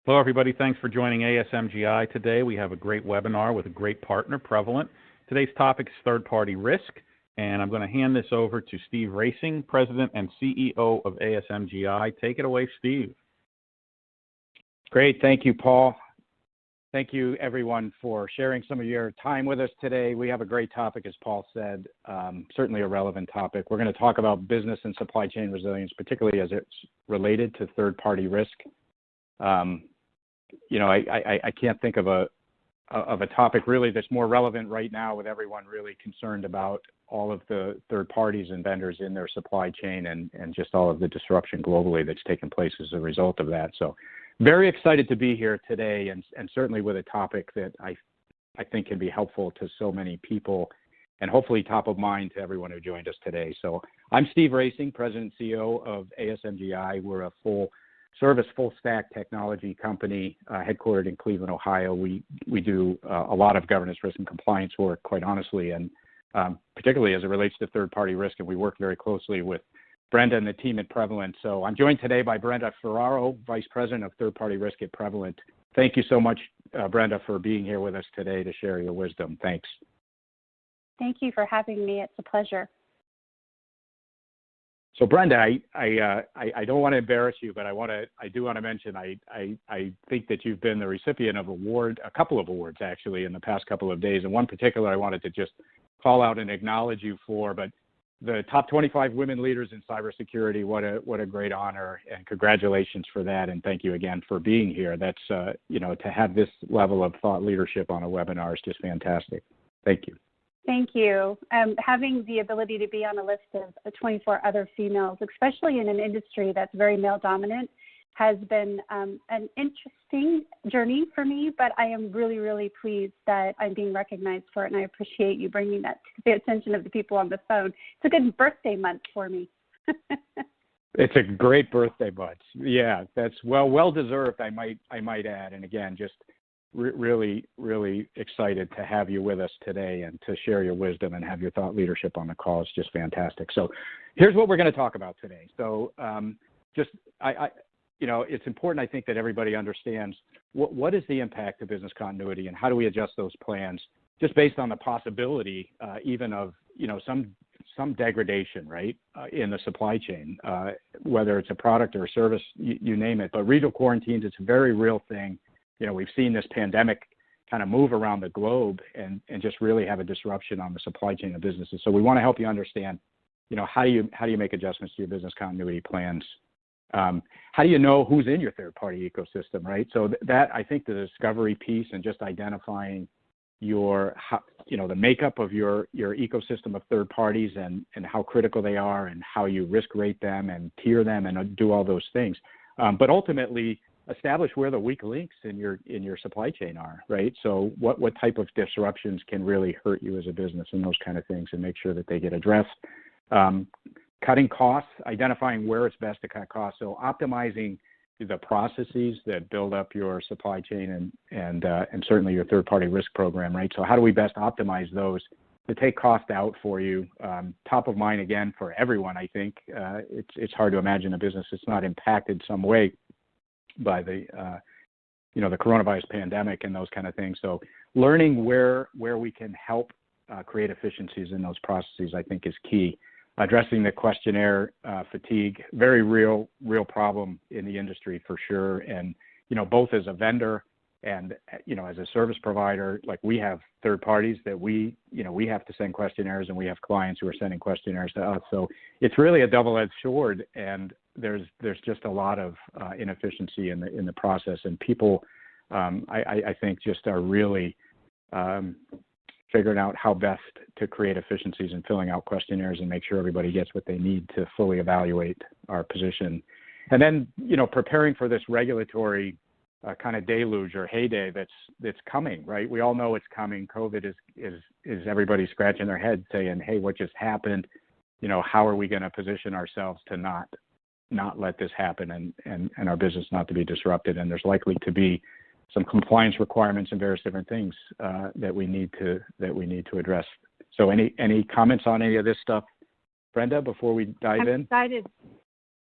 Hello, everybody. Thanks for joining ASMGi today. We have a great webinar with a great partner, Prevalent. Today's topic is third-party risk, and I'm going to hand this over to Steve Racing, President and CEO of ASMGi. Take it away, Steve. Great. Thank you, Paul. Thank you, everyone, for sharing some of your time with us today. We have a great topic, as Paul said, certainly a relevant topic. We're going to talk about business and supply chain resilience, particularly as it's related to third-party risk. I can't think of a topic really that's more relevant right now, with everyone really concerned about all of the third parties and vendors in their supply chain and just all of the disruption globally that's taken place as a result of that. So very excited to be here today, and certainly with a topic that I think can be helpful to so many people and hopefully top of mind to everyone who joined us today. So I'm Steve Racing, President and CEO of ASMGi. We're a full-service, full-stack technology company headquartered in Cleveland, Ohio. We do a lot of governance, risk, and compliance work, quite honestly, and particularly as it relates to third-party risk, and we work very closely with Brenda and the team at Prevalent. So I'm joined today by Brenda Ferraro, Vice President of Third-Party Risk at Prevalent. Thank you so much, Brenda, for being here with us today to share your wisdom. Thanks. Thank you for having me. It's a pleasure. So Brenda, I don't want to embarrass you, but I do want to mention I think that you've been the recipient of a couple of awards actually in the past couple of days, and one particular I wanted to just call out and acknowledge you for. But the top 25 women leaders in cybersecurity, what a great honor, and congratulations for that, and thank you again for being here. That's to have this level of thought leadership on a webinar is just fantastic. Thank you. Thank you. Having the ability to be on a list of 24 other females, especially in an industry that's very male-dominant, has been an interesting journey for me, but I am really, really pleased that I'm being recognized for it, and I appreciate you bringing that to the attention of the people on the phone. It's a good birthday month for me. It's a great birthday month. Yeah, that's well-deserved, I might add, and again, just really, really excited to have you with us today and to share your wisdom and have your thought leadership on the call. It's just fantastic. So here's what we're going to talk about today. So it's important, I think, that everybody understands what is the impact of business continuity and how do we adjust those plans just based on the possibility even of, some degradation, right, in the supply chain, whether it's a product or a service, you name it. But regional quarantines, it's a very real thing. We've seen this pandemic kind of move around the globe and just really have a disruption on the supply chain of businesses. So we want to help you understand, how do you make adjustments to your business continuity plans? How do you know who's in your third-party ecosystem, right? So that, I think, the discovery piece and just identifying the makeup of your ecosystem of third parties and how critical they are and how you risk rate them and tier them and do all those things. But ultimately, establish where the weak links in your supply chain are, right? So what type of disruptions can really hurt you as a business and those kind of things, and make sure that they get addressed. Cutting costs, identifying where it's best to cut costs. So optimizing the processes that build up your supply chain and certainly your third-party risk program, right? So how do we best optimize those to take cost out for you? Top of mind again for everyone, I think. It's hard to imagine a business that's not impacted some way by the coronavirus pandemic and those kind of things. So learning where we can help create efficiencies in those processes, I think, is key. Addressing the questionnaire fatigue, very real problem in the industry for sure. And, both as a vendor and, as a service provider, like we have third parties that we have to send questionnaires, and we have clients who are sending questionnaires to us. So it's really a double-edged sword, and there's just a lot of inefficiency in the process, and people, I think, just are really figuring out how best to create efficiencies in filling out questionnaires and make sure everybody gets what they need to fully evaluate our position. And then, preparing for this regulatory kind of deluge or heyday that's coming, right? We all know it's coming. COVID is everybody scratching their head saying, hey, what just happened? How are we going to position ourselves to not let this happen and our business not to be disrupted? And there's likely to be some compliance requirements and various different things that we need to address. So any comments on any of this stuff, Brenda, before we dive in? I'm excited.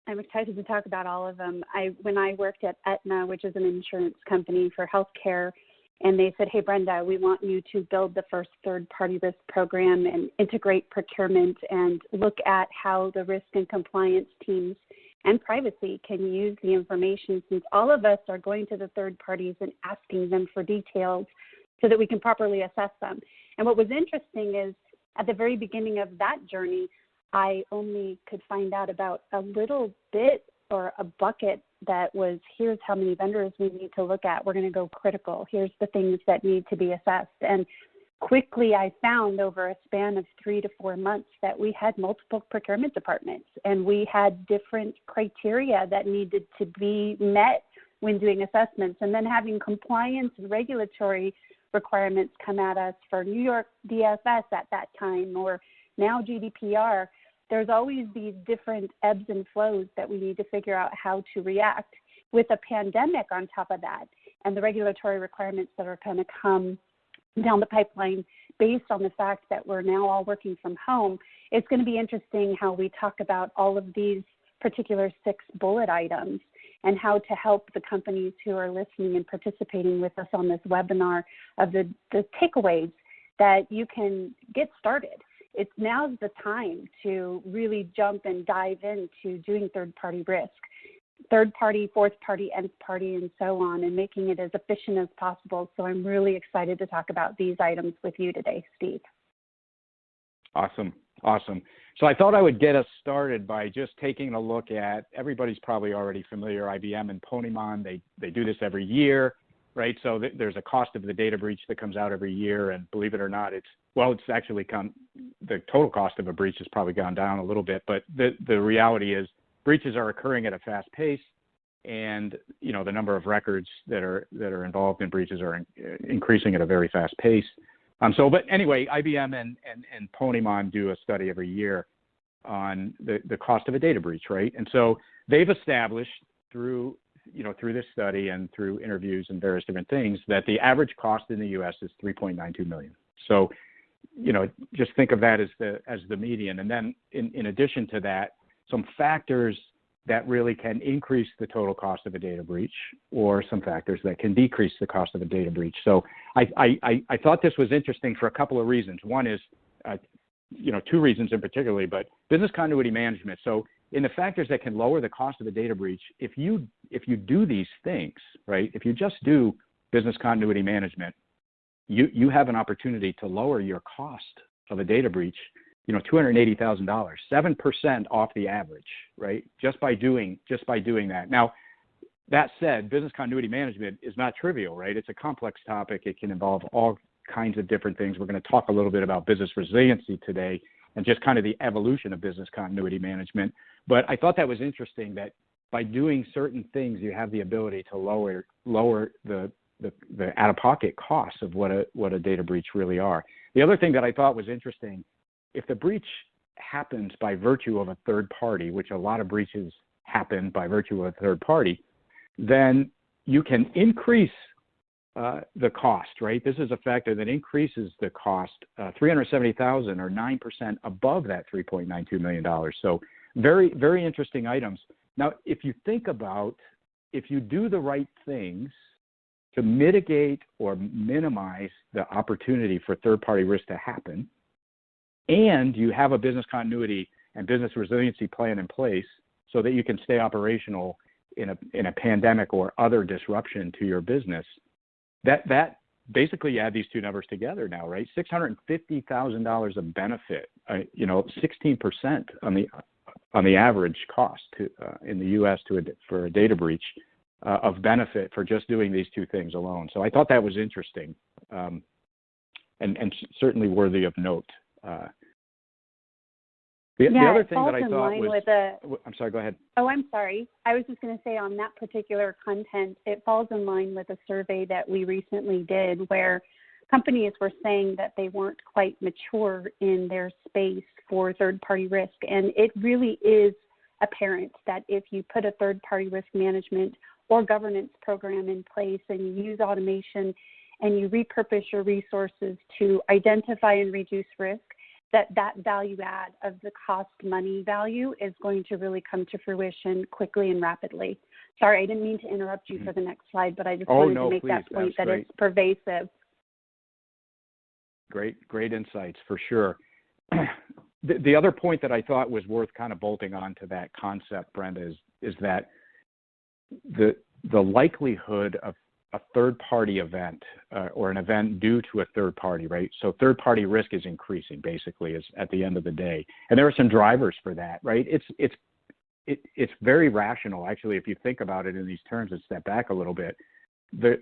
I'm excited to talk about all of them. When I worked at Aetna, which is an insurance company for healthcare, and they said, hey, Brenda, we want you to build the first third-party risk program and integrate procurement and look at how the risk and compliance teams and privacy can use the information, since all of us are going to the third parties and asking them for details so that we can properly assess them. And what was interesting is at the very beginning of that journey, I only could find out about a little bit or a bucket that was, here's how many vendors we need to look at. We're going to go critical. Here's the things that need to be assessed. And quickly I found over a span of 3 to 4 months that we had multiple procurement departments, and we had different criteria that needed to be met when doing assessments. And then having compliance and regulatory requirements come at us for New York DFS at that time, or now GDPR. There's always these different ebbs and flows that we need to figure out how to react. With a pandemic on top of that, and the regulatory requirements that are going to come down the pipeline based on the fact that we're now all working from home, it's going to be interesting how we talk about all of these particular 6 bullet items and how to help the companies who are listening and participating with us on this webinar of the takeaways that you can get started. It's now's the time to really jump and dive into doing third-party risk, third-party, fourth-party, nth-party, and so on, and making it as efficient as possible. So I'm really excited to talk about these items with you today, Steve. Awesome. So I thought I would get us started by just taking a look at, everybody's probably already familiar, IBM and Ponemon. They do this every year, right? So there's a cost of the data breach that comes out every year, and believe it or not, it's actually the total cost of a breach has probably gone down a little bit, but the reality is breaches are occurring at a fast pace, and the number of records that are involved in breaches are increasing at a very fast pace. But anyway, IBM and Ponemon do a study every year on the cost of a data breach, right? And so they've established through this study and through interviews and various different things that the average cost in the U.S. is $3.92 million. So, just think of that as the median. And then in addition to that, some factors that really can increase the total cost of a data breach, or some factors that can decrease the cost of a data breach. So I thought this was interesting for a couple of reasons. One is, 2 reasons in particular, but business continuity management. So in the factors that can lower the cost of a data breach, if you do these things, right, if you just do business continuity management, you have an opportunity to lower your cost of a data breach, $280,000, 7% off the average, right? Just by doing that. Now, that said, business continuity management is not trivial, right? It's a complex topic. It can involve all kinds of different things. We're going to talk a little bit about business resiliency today and just kind of the evolution of business continuity management. But I thought that was interesting that by doing certain things, you have the ability to lower the out-of-pocket costs of what a data breach really are. The other thing that I thought was interesting, if the breach happens by virtue of a third party, which a lot of breaches happen by virtue of a third party, then you can increase the cost, right? This is a factor that increases the cost $370,000 or 9% above that $3.92 million. So very, very interesting items. Now, if you think about, if you do the right things to mitigate or minimize the opportunity for third-party risk to happen, and you have a business continuity and business resiliency plan in place so that you can stay operational in a pandemic or other disruption to your business, that basically you add these 2 numbers together now, right? $650,000 of benefit, 16% on the average cost in the U.S. for a data breach of benefit for just doing these 2 things alone. So I thought that was interesting and certainly worthy of note. The other thing that I thought was, I'm sorry, go ahead. Oh, I'm sorry. I was just going to say on that particular content, it falls in line with a survey that we recently did where companies were saying that they weren't quite mature in their space for third-party risk. And it really is apparent that if you put a third-party risk management or governance program in place and you use automation and you repurpose your resources to identify and reduce risk, that value add of the cost money value is going to really come to fruition quickly and rapidly. Sorry, I didn't mean to interrupt you for the next slide, but I just wanted to make that point that it's pervasive. Great insights for sure. The other point that I thought was worth kind of bolting on to that concept, Brenda, is that the likelihood of a third-party event or an event due to a third party, right? So third-party risk is increasing, basically, is at the end of the day. And there are some drivers for that, right? It's very rational, actually, if you think about it in these terms and step back a little bit.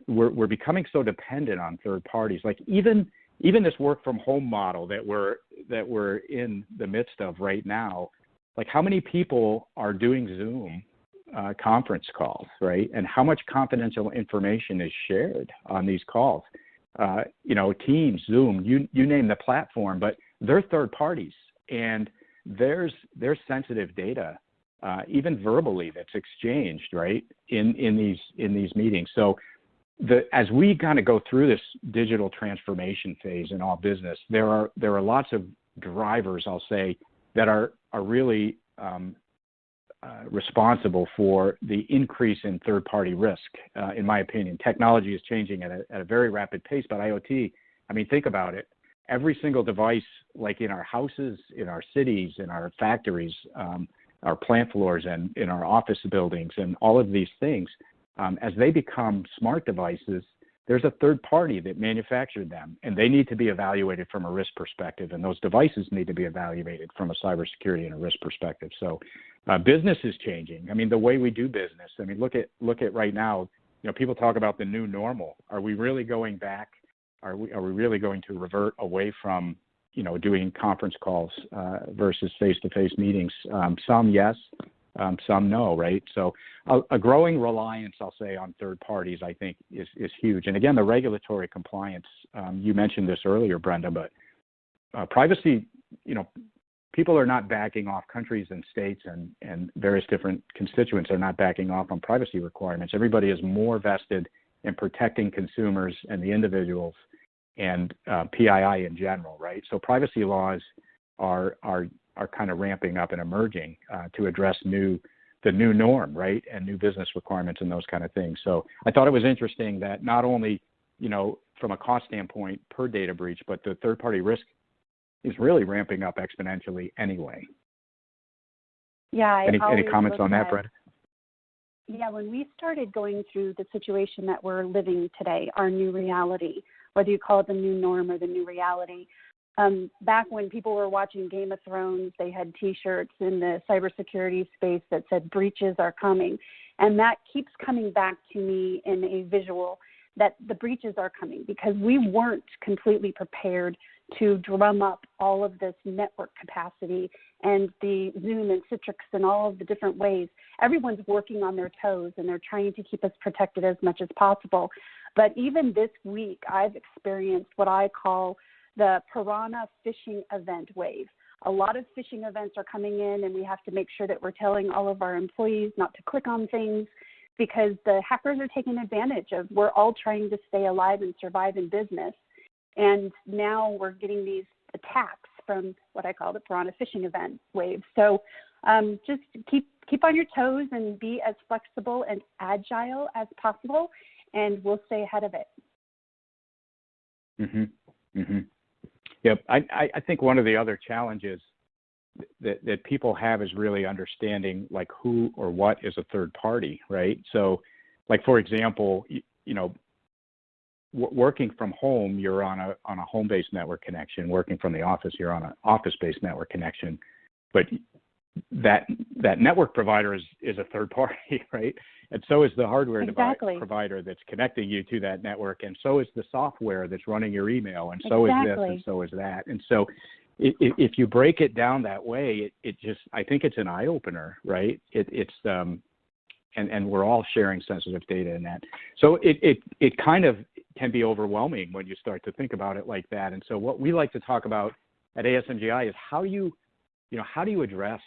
We're becoming so dependent on third parties. Like even this work from home model that we're in the midst of right now, like how many people are doing Zoom conference calls, right? And how much confidential information is shared on these calls? Teams, Zoom, you name the platform, but they're third parties, and there's sensitive data, even verbally, that's exchanged, right, in these meetings. So as we kind of go through this digital transformation phase in all business, there are lots of drivers, I'll say, that are really responsible for the increase in third-party risk, in my opinion. Technology is changing at a very rapid pace, but IoT, I mean, think about it. Every single device, like in our houses, in our cities, in our factories, our plant floors, and in our office buildings, and all of these things, as they become smart devices, there's a third party that manufactured them, and they need to be evaluated from a risk perspective, and those devices need to be evaluated from a cybersecurity and a risk perspective. So business is changing. I mean, the way we do business. I mean, look at right now, people talk about the new normal. Are we really going back? Are we really going to revert away from, doing conference calls versus face-to-face meetings? Some yes, some no, right? So a growing reliance, I'll say, on third parties, I think, is huge. And again, the regulatory compliance, you mentioned this earlier, Brenda, but privacy, people are not backing off. Countries and states and various different constituents are not backing off on privacy requirements. Everybody is more vested in protecting consumers and the individuals and PII in general, right? So privacy laws are kind of ramping up and emerging to address the new norm, right, and new business requirements and those kind of things. So I thought it was interesting that not only, from a cost standpoint per data breach, but the third-party risk is really ramping up exponentially anyway. Yeah. Any comments on that, Brenda? Yeah, when we started going through the situation that we're living today, our new reality, whether you call it the new norm or the new reality, back when people were watching Game of Thrones, they had T-shirts in the cybersecurity space that said breaches are coming. And that keeps coming back to me in a visual that the breaches are coming because we weren't completely prepared to drum up all of this network capacity and the Zoom and Citrix and all of the different ways. Everyone's working on their toes and they're trying to keep us protected as much as possible. But even this week, I've experienced what I call the piranha phishing event wave. A lot of phishing events are coming in, and we have to make sure that we're telling all of our employees not to click on things because the hackers are taking advantage of. We're all trying to stay alive and survive in business, and now we're getting these attacks from what I call the piranha phishing event wave. So just keep on your toes and be as flexible and agile as possible, and we'll stay ahead of it. Mm-hmm. Mm-hmm. Yep. I think one of the other challenges that people have is really understanding like who or what is a third party, right? So like, for example, working from home, you're on a home-based network connection. Working from the office, you're on an office-based network connection. But that network provider is a third party, right? And so is the hardware provider that's connecting you to that network, and so is the software that's running your email, and so is this, and so is that. And so if you break it down that way, it just, I think it's an eye-opener, right? And we're all sharing sensitive data in that. So it kind of can be overwhelming when you start to think about it like that. And so what we like to talk about at ASMGi is how do you address,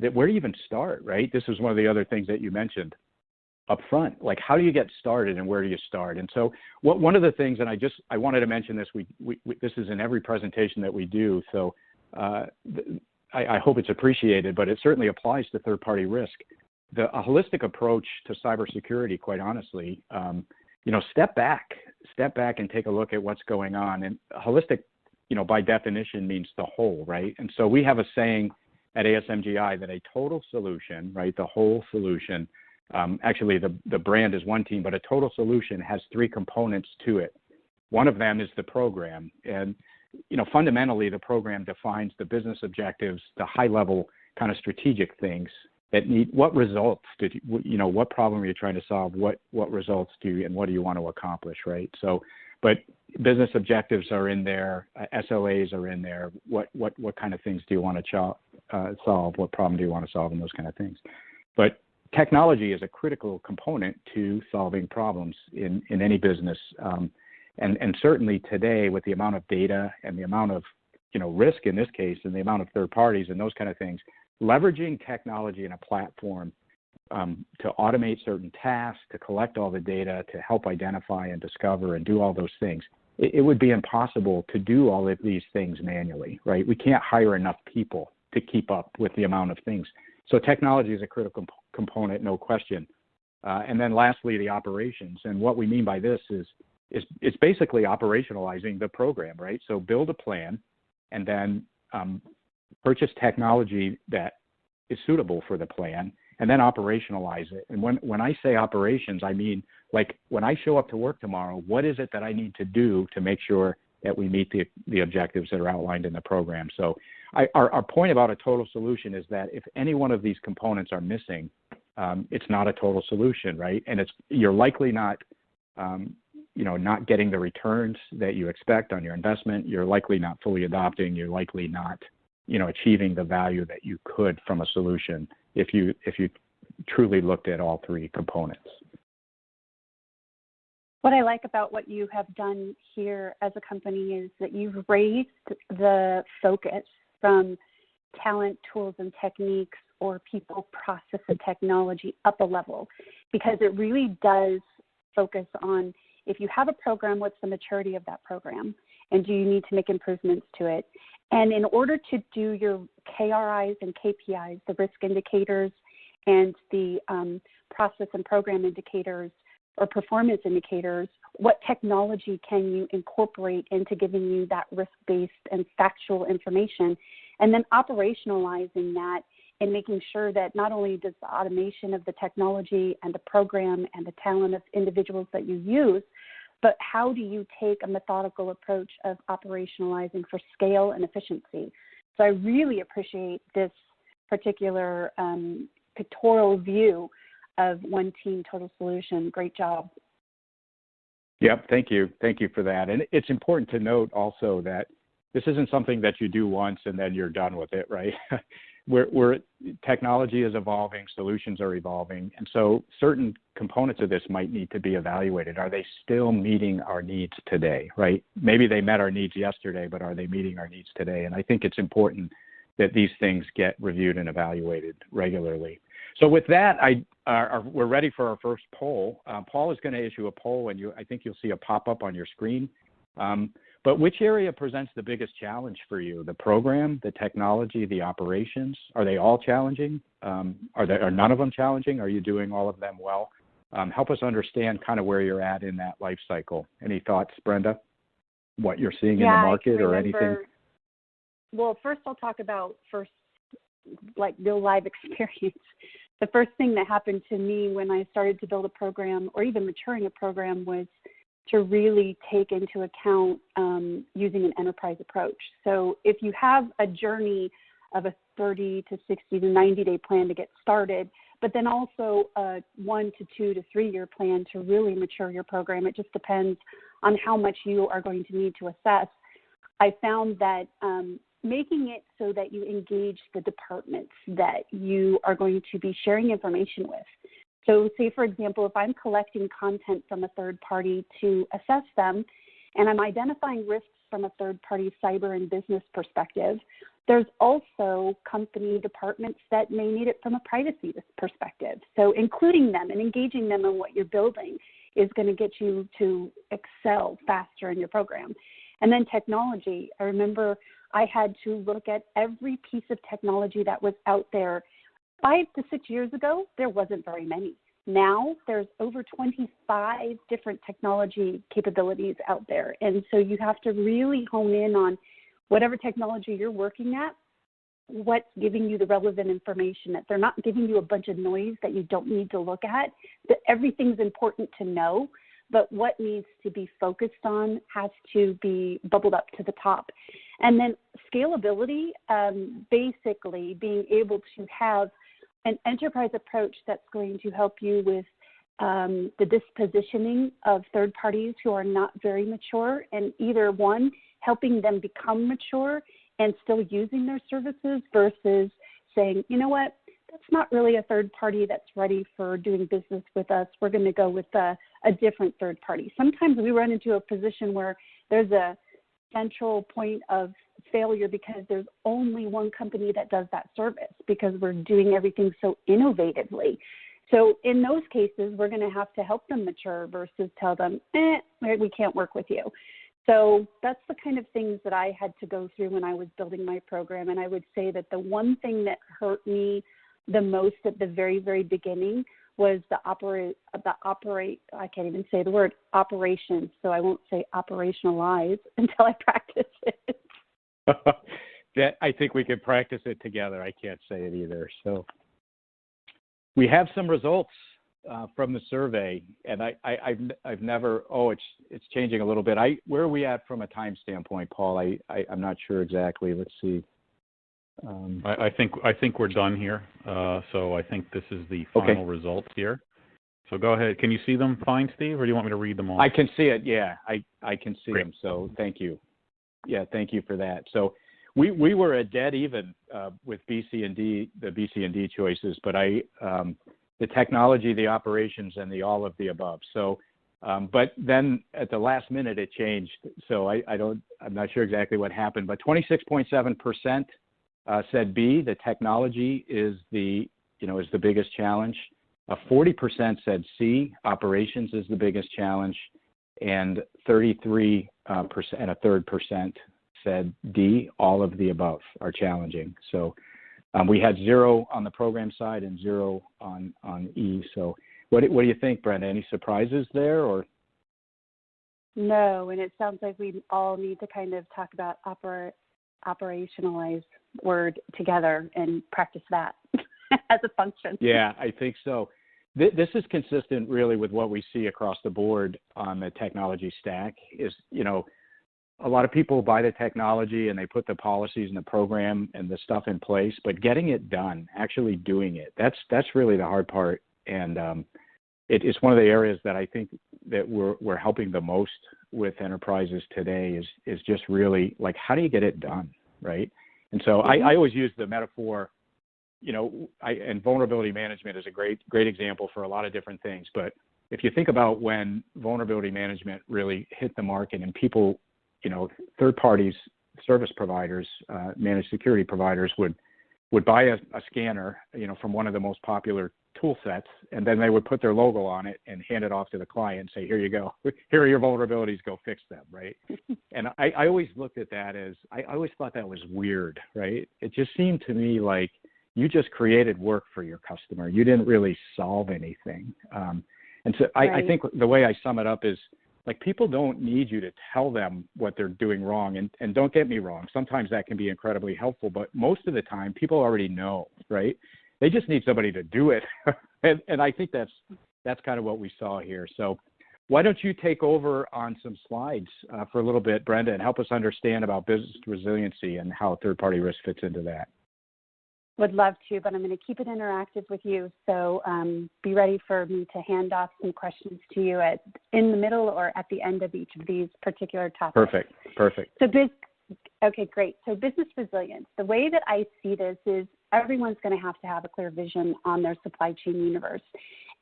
that where do you even start, right? This is one of the other things that you mentioned. up front. Like, how do you get started and where do you start? And so one of the things, and I wanted to mention this, this is in every presentation that we do, so I hope it's appreciated, but it certainly applies to third-party risk. A holistic approach to cybersecurity, quite honestly, step back and take a look at what's going on. And holistic, by definition means the whole, right? And so we have a saying at ASMGi that a total solution, right, the whole solution, actually the brand is one team, but a total solution has three components to it. One of them is the program. And, fundamentally, the program defines the business objectives, the high-level kind of strategic things that need, what results did you, what problem are you trying to solve, what results do you, and what do you want to accomplish, right? So, but business objectives are in there, SLAs are in there, what kind of things do you want to solve, what problem do you want to solve, and those kind of things. But technology is a critical component to solving problems in any business. And certainly today, with the amount of data and the amount of risk in this case, and the amount of third parties and those kind of things, leveraging technology in a platform to automate certain tasks, to collect all the data, to help identify and discover and do all those things, it would be impossible to do all of these things manually, right? We can't hire enough people to keep up with the amount of things. So technology is a critical component, no question. And then lastly, the operations. And what we mean by this is it's basically operationalizing the program, right? So build a plan and then purchase technology that is suitable for the plan and then operationalize it. And when I say operations, I mean, like, when I show up to work tomorrow, what is it that I need to do to make sure that we meet the objectives that are outlined in the program? So our point about a total solution is that if any one of these components are missing, it's not a total solution, right? And you're likely not, not getting the returns that you expect on your investment. You're likely not fully adopting. You're likely not, achieving the value that you could from a solution if you truly looked at all three components. What I like about what you have done here as a company is that you've raised the focus from talent, tools, and techniques, or people, process, and technology up a level, because it really does focus on, if you have a program, what's the maturity of that program, and do you need to make improvements to it? And in order to do your KRIs and KPIs, the risk indicators and the process and program indicators or performance indicators, what technology can you incorporate into giving you that risk-based and factual information, and then operationalizing that and making sure that not only does the automation of the technology and the program and the talent of individuals that you use, but how do you take a methodical approach of operationalizing for scale and efficiency? So I really appreciate this particular pictorial view of one team, total solution. Great job. Yep, thank you. Thank you for that. And it's important to note also that this isn't something that you do once and then you're done with it, right? Technology is evolving, solutions are evolving, and so certain components of this might need to be evaluated. Are they still meeting our needs today, right? Maybe they met our needs yesterday, but are they meeting our needs today? And I think it's important that these things get reviewed and evaluated regularly. So with that, we're ready for our first poll. Paul is going to issue a poll, and I think you'll see a pop-up on your screen. But which area presents the biggest challenge for you? The program, the technology, the operations? Are they all challenging? Are none of them challenging? Are you doing all of them well? Help us understand kind of where you're at in that life cycle. Any thoughts, Brenda? What you're seeing in the market or anything? Well, first I'll talk about real live experience. The first thing that happened to me when I started to build a program or even maturing a program was to really take into account using an enterprise approach. So if you have a journey of a 30 to 60 to 90-day plan to get started, but then also a 1 to 2 to 3 year plan to really mature your program, it just depends on how much you are going to need to assess. I found that making it so that you engage the departments that you are going to be sharing information with. So say, for example, if I'm collecting content from a third party to assess them, and I'm identifying risks from a third party cyber and business perspective, There's also company departments that may need it from a privacy perspective. So including them and engaging them in what you're building is going to get you to excel faster in your program. And then technology. I remember I had to look at every piece of technology that was out there. 5 to 6 years ago, there wasn't very many. Now there's over 25 different technology capabilities out there. And so you have to really hone in on whatever technology you're working at, what's giving you the relevant information, that they're not giving you a bunch of noise that you don't need to look at, that everything's important to know, but what needs to be focused on has to be bubbled up to the top. And then scalability, basically being able to have an enterprise approach that's going to help you with the dispositioning of third parties who are not very mature, and either one, helping them become mature and still using their services versus saying, you know what, that's not really a third party that's ready for doing business with us. We're going to go with a different third party. Sometimes we run into a position where there's a central point of failure because there's only one company that does that service because we're doing everything so innovatively. So in those cases, we're going to have to help them mature versus tell them, we can't work with you. So that's the kind of things that I had to go through when I was building my program. And I would say that the one thing that hurt me the most at the very, very beginning was I can't even say the word operations. So I won't say operationalize until I practice it. That I think we could practice it together. I can't say it either. So we have some results from the survey, and I've never. It's changing a little bit. Where are we at from a time standpoint, Paul? I'm not sure exactly. Let's see. I think we're done here. So I think this is the final results here. So go ahead. Can you see them fine, Steve, or do you want me to read them all? I can see it. Yeah, I can see them. So thank you. Yeah, thank you for that. So we were at dead even with B, C, and D, the B, C, and D choices, but the technology, the operations, and the all of the above. So, but then at the last minute it changed. So I'm not sure exactly what happened, but 26.7% said B, the technology is the biggest challenge. 40% said C, operations is the biggest challenge, and 33% and a third percent said D, all of the above are challenging. So we had 0 on the program side and 0 on E. So what do you think, Brenda? Any surprises there, or? No, and it sounds like we all need to kind of talk about operationalize word together and practice that as a function. Yeah, I think so. This is consistent really with what we see across the board on the technology stack is, a lot of people buy the technology and they put the policies and the program and the stuff in place, but getting it done, actually doing it, that's really the hard part. And it's one of the areas that I think that we're helping the most with enterprises today is just really like, how do you get it done, right? And so I always use the metaphor, and vulnerability management is a great example for a lot of different things. But if you think about when vulnerability management really hit the market and people, third parties, service providers, managed security providers would buy a scanner, from one of the most popular tool sets, and then they would put their logo on it and hand it off to the client and say, here you go. Here are your vulnerabilities, go fix them, right? And I always looked at that as, I always thought that was weird, right? It just seemed to me like you just created work for your customer. You didn't really solve anything. And so I think the way I sum it up is, like, people don't need you to tell them what they're doing wrong. And don't get me wrong, sometimes that can be incredibly helpful, but most of the time people already know, right? They just need somebody to do it. and I think that's kind of what we saw here. So why don't you take over on some slides for a little bit, Brenda, and help us understand about business resiliency and how third-party risk fits into that. Would love to, but I'm going to keep it interactive with you. So be ready for me to hand off some questions to you in the middle or at the end of each of these particular topics. Perfect. So okay, great. So business resilience, the way that I see this is everyone's going to have a clear vision on their supply chain universe,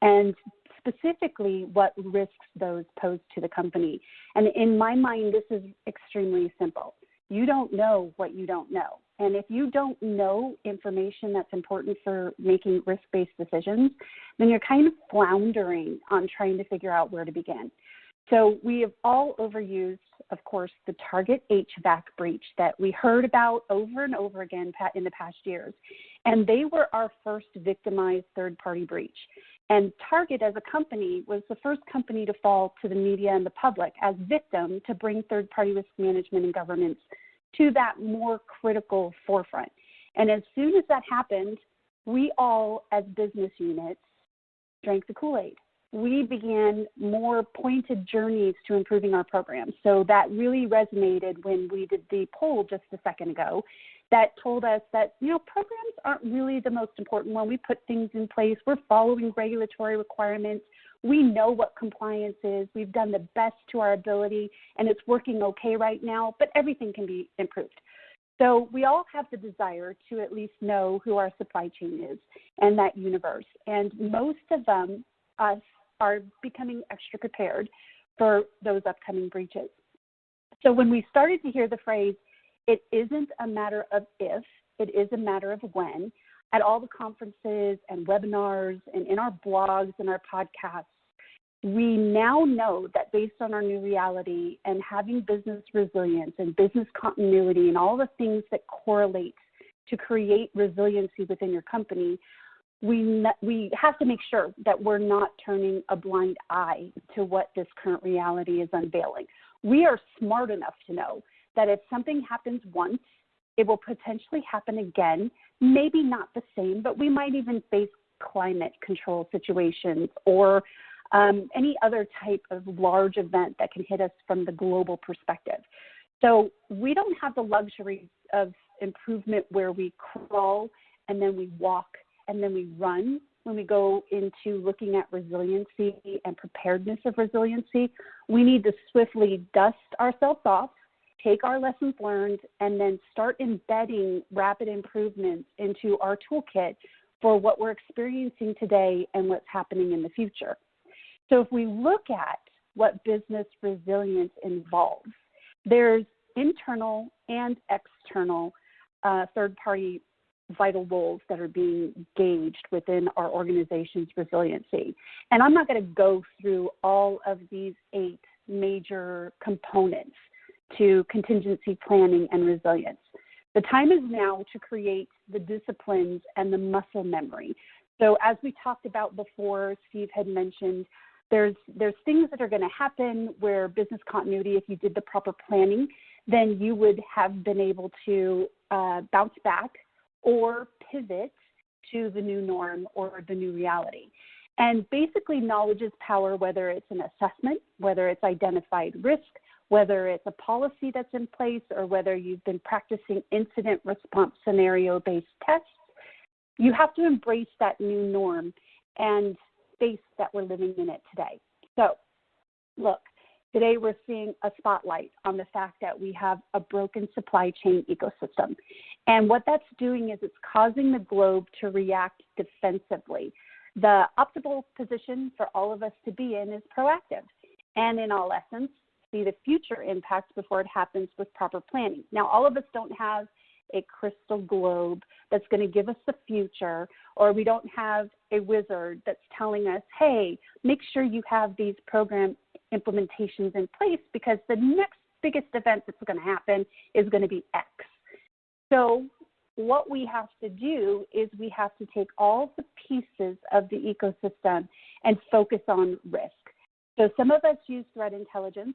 and specifically what risks those pose to the company. And in my mind, this is extremely simple. You don't know what you don't know. And if you don't know information that's important for making risk-based decisions, then you're kind of floundering on trying to figure out where to begin. So we have all overused, of course, the Target HVAC breach that we heard about over and over again in the past years. And they were our first victimized third-party breach. And Target as a company was the first company to fall to the media and the public as victim to bring third-party risk management and governance to that more critical forefront. And as soon as that happened, we all as business units drank the Kool-Aid. We began more pointed journeys to improving our programs. So that really resonated when we did the poll just a second ago that told us that, programs aren't really the most important one. We put things in place. We're following regulatory requirements. We know what compliance is. We've done the best to our ability, and it's working okay right now, but everything can be improved. So we all have the desire to at least know who our supply chain is and that universe. And most of them, us, are becoming extra prepared for those upcoming breaches. So when we started to hear the phrase, it isn't a matter of if, it is a matter of when, at all the conferences and webinars and in our blogs and our podcasts, we now know that based on our new reality and having business resilience and business continuity and all the things that correlate to create resiliency within your company, we have to make sure that we're not turning a blind eye to what this current reality is unveiling. We are smart enough to know that if something happens once, it will potentially happen again, maybe not the same, but we might even face climate control situations or any other type of large event that can hit us from the global perspective. So we don't have the luxury of improvement where we crawl and then we walk and then we run when we go into looking at resiliency and preparedness of resiliency. We need to swiftly dust ourselves off, take our lessons learned, and then start embedding rapid improvements into our toolkit for what we're experiencing today and what's happening in the future. So if we look at what business resilience involves, there's internal and external third-party vital roles that are being gauged within our organization's resiliency. And I'm not going to go through all of these 8 major components to contingency planning and resilience. The time is now to create the disciplines and the muscle memory. So as we talked about before, Steve had mentioned, there's things that are going to happen where business continuity, if you did the proper planning, then you would have been able to bounce back or pivot to the new norm or the new reality. And basically, knowledge is power, whether it's an assessment, whether it's identified risk, whether it's a policy that's in place, or whether you've been practicing incident response scenario-based tests. You have to embrace that new norm and space that we're living in it today. So, look, today we're seeing a spotlight on the fact that we have a broken supply chain ecosystem. And what that's doing is it's causing the globe to react defensively. The optimal position for all of us to be in is proactive. And in all essence, see the future impacts before it happens with proper planning. Now, all of us don't have a crystal globe that's going to give us the future, or we don't have a wizard that's telling us, hey, make sure you have these program implementations in place because the next biggest event that's going to happen is going to be X. So what we have to do is we have to take all the pieces of the ecosystem and focus on risk. So some of us use threat intelligence,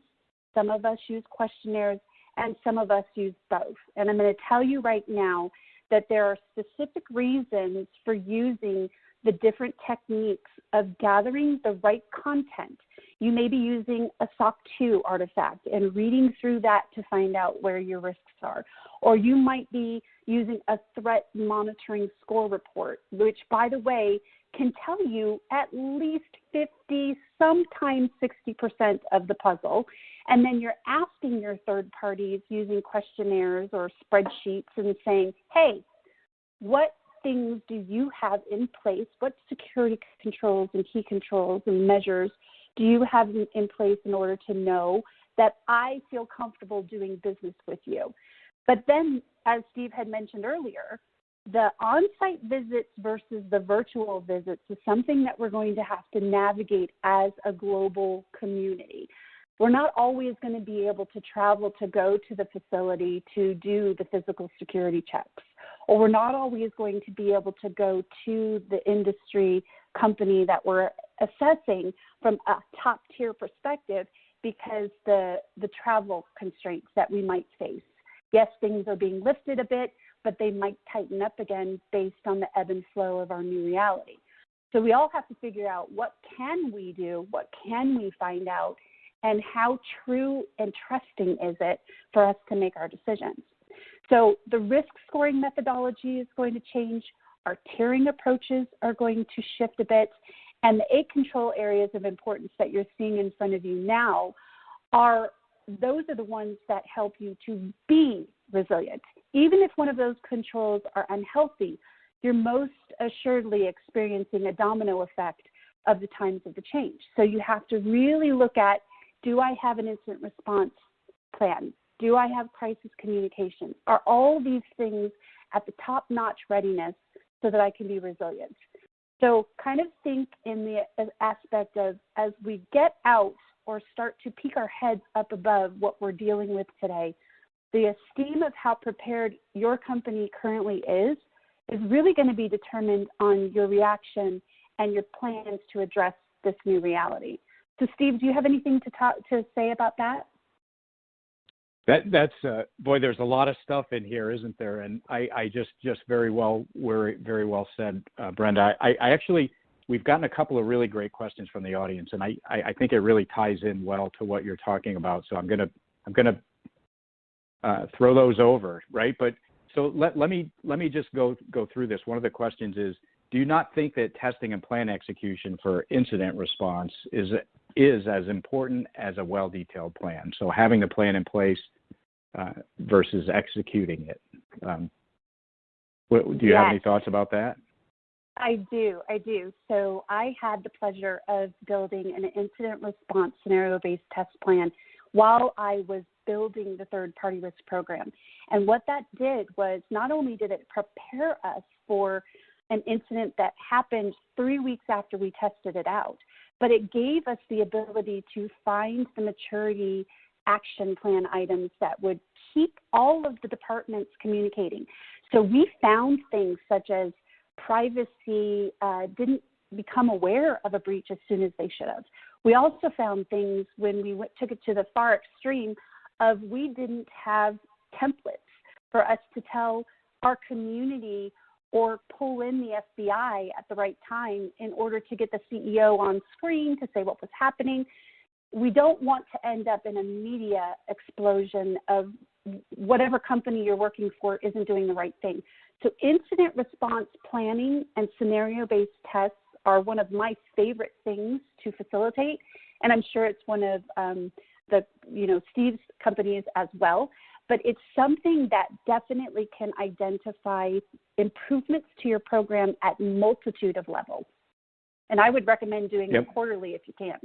some of us use questionnaires, and some of us use both. And I'm going to tell you right now that there are specific reasons for using the different techniques of gathering the right content. You may be using a SOC 2 artifact and reading through that to find out where your risks are. Or you might be using a threat monitoring score report, which, by the way, can tell you at least 50, sometimes 60% of the puzzle. And then you're asking your third parties using questionnaires or spreadsheets and saying, hey, what things do you have in place? What security controls and key controls and measures do you have in place in order to know that I feel comfortable doing business with you? But then, as Steve had mentioned earlier, the on-site visits versus the virtual visits is something that we're going to have to navigate as a global community. We're not always going to be able to travel to go to the facility to do the physical security checks, or we're not always going to be able to go to the industry company that we're assessing from a top-tier perspective because the travel constraints that we might face. Yes, things are being lifted a bit, but they might tighten up again based on the ebb and flow of our new reality. So we all have to figure out what can we do, what can we find out, and how true and trusting is it for us to make our decisions. So the risk scoring methodology is going to change, our tiering approaches are going to shift a bit, and the 8 control areas of importance that you're seeing in front of you now those are the ones that help you to be resilient. Even if one of those controls are unhealthy, you're most assuredly experiencing a domino effect of the times of the change. So you have to really look at, do I have an incident response plan? Do I have crisis communication? Are all these things at the top-notch readiness so that I can be resilient? So kind of think in the aspect of, as we get out or start to peek our heads up above what we're dealing with today, the esteem of how prepared your company currently is really going to be determined on your reaction and your plans to address this new reality. So Steve, do you have anything to say about that? That's boy, there's a lot of stuff in here, isn't there? And I just very well said, Brenda. I actually, we've gotten a couple of really great questions from the audience, and I think it really ties in well to what you're talking about. So I'm gonna throw those over, right? But so let me just go through this. One of the questions is, do you not think that testing and plan execution for incident response is as important as a well-detailed plan? So having the plan in place versus executing it. Do you have any thoughts about that? I do. So I had the pleasure of building an incident response scenario-based test plan while I was building the third-party risk program. And what that did was, not only did it prepare us for an incident that happened 3 weeks after we tested it out, but it gave us the ability to find the maturity action plan items that would keep all of the departments communicating. So we found things such as privacy didn't become aware of a breach as soon as they should have. We also found things when we took it to the far extreme of, we didn't have templates for us to tell our community or pull in the FBI at the right time in order to get the CEO on screen to say what was happening. We don't want to end up in a media explosion of whatever company you're working for isn't doing the right thing. So incident response planning and scenario-based tests are one of my favorite things to facilitate, and I'm sure it's one of Steve's companies as well. But it's something that definitely can identify improvements to your program at multitude of levels. And I would recommend doing it quarterly if you can.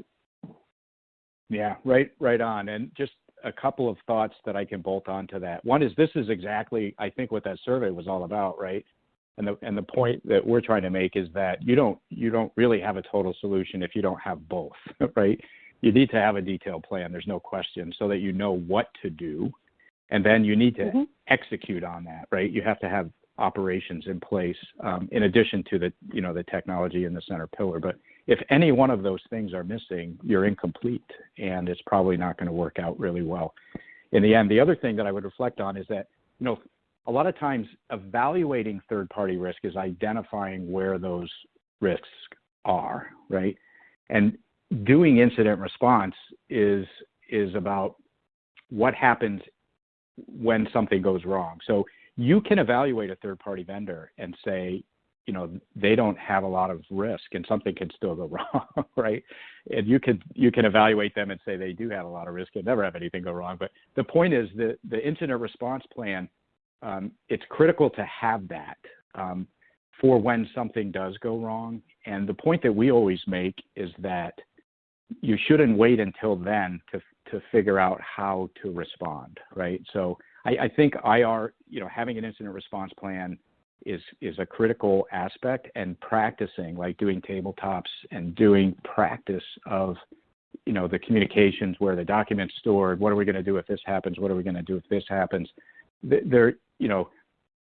Yeah, right on. And just a couple of thoughts that I can bolt on to that. One is, this is exactly, I think, what that survey was all about, right? And the point that we're trying to make is that you don't really have a total solution if you don't have both, right? You need to have a detailed plan, there's no question, so that you know what to do. And then you need to execute on that, right? You have to have operations in place in addition to the technology in the center pillar. But if any one of those things are missing, you're incomplete, and it's probably not going to work out really well in the end. The other thing that I would reflect on is that, a lot of times evaluating third-party risk is identifying where those risks are, right? And doing incident response is about what happens when something goes wrong. So you can evaluate a third-party vendor and say, they don't have a lot of risk and something can still go wrong, right? And you can evaluate them and say they do have a lot of risk and never have anything go wrong. But the point is that the incident response plan, it's critical to have that for when something does go wrong. And the point that we always make is that you shouldn't wait until then to to figure out how to respond, right? So I think IR, having an incident response plan is a critical aspect, and practicing, like doing tabletops and doing practice of, the communications, where the document's stored, what are we going to do if this happens, what are we going to do if this happens.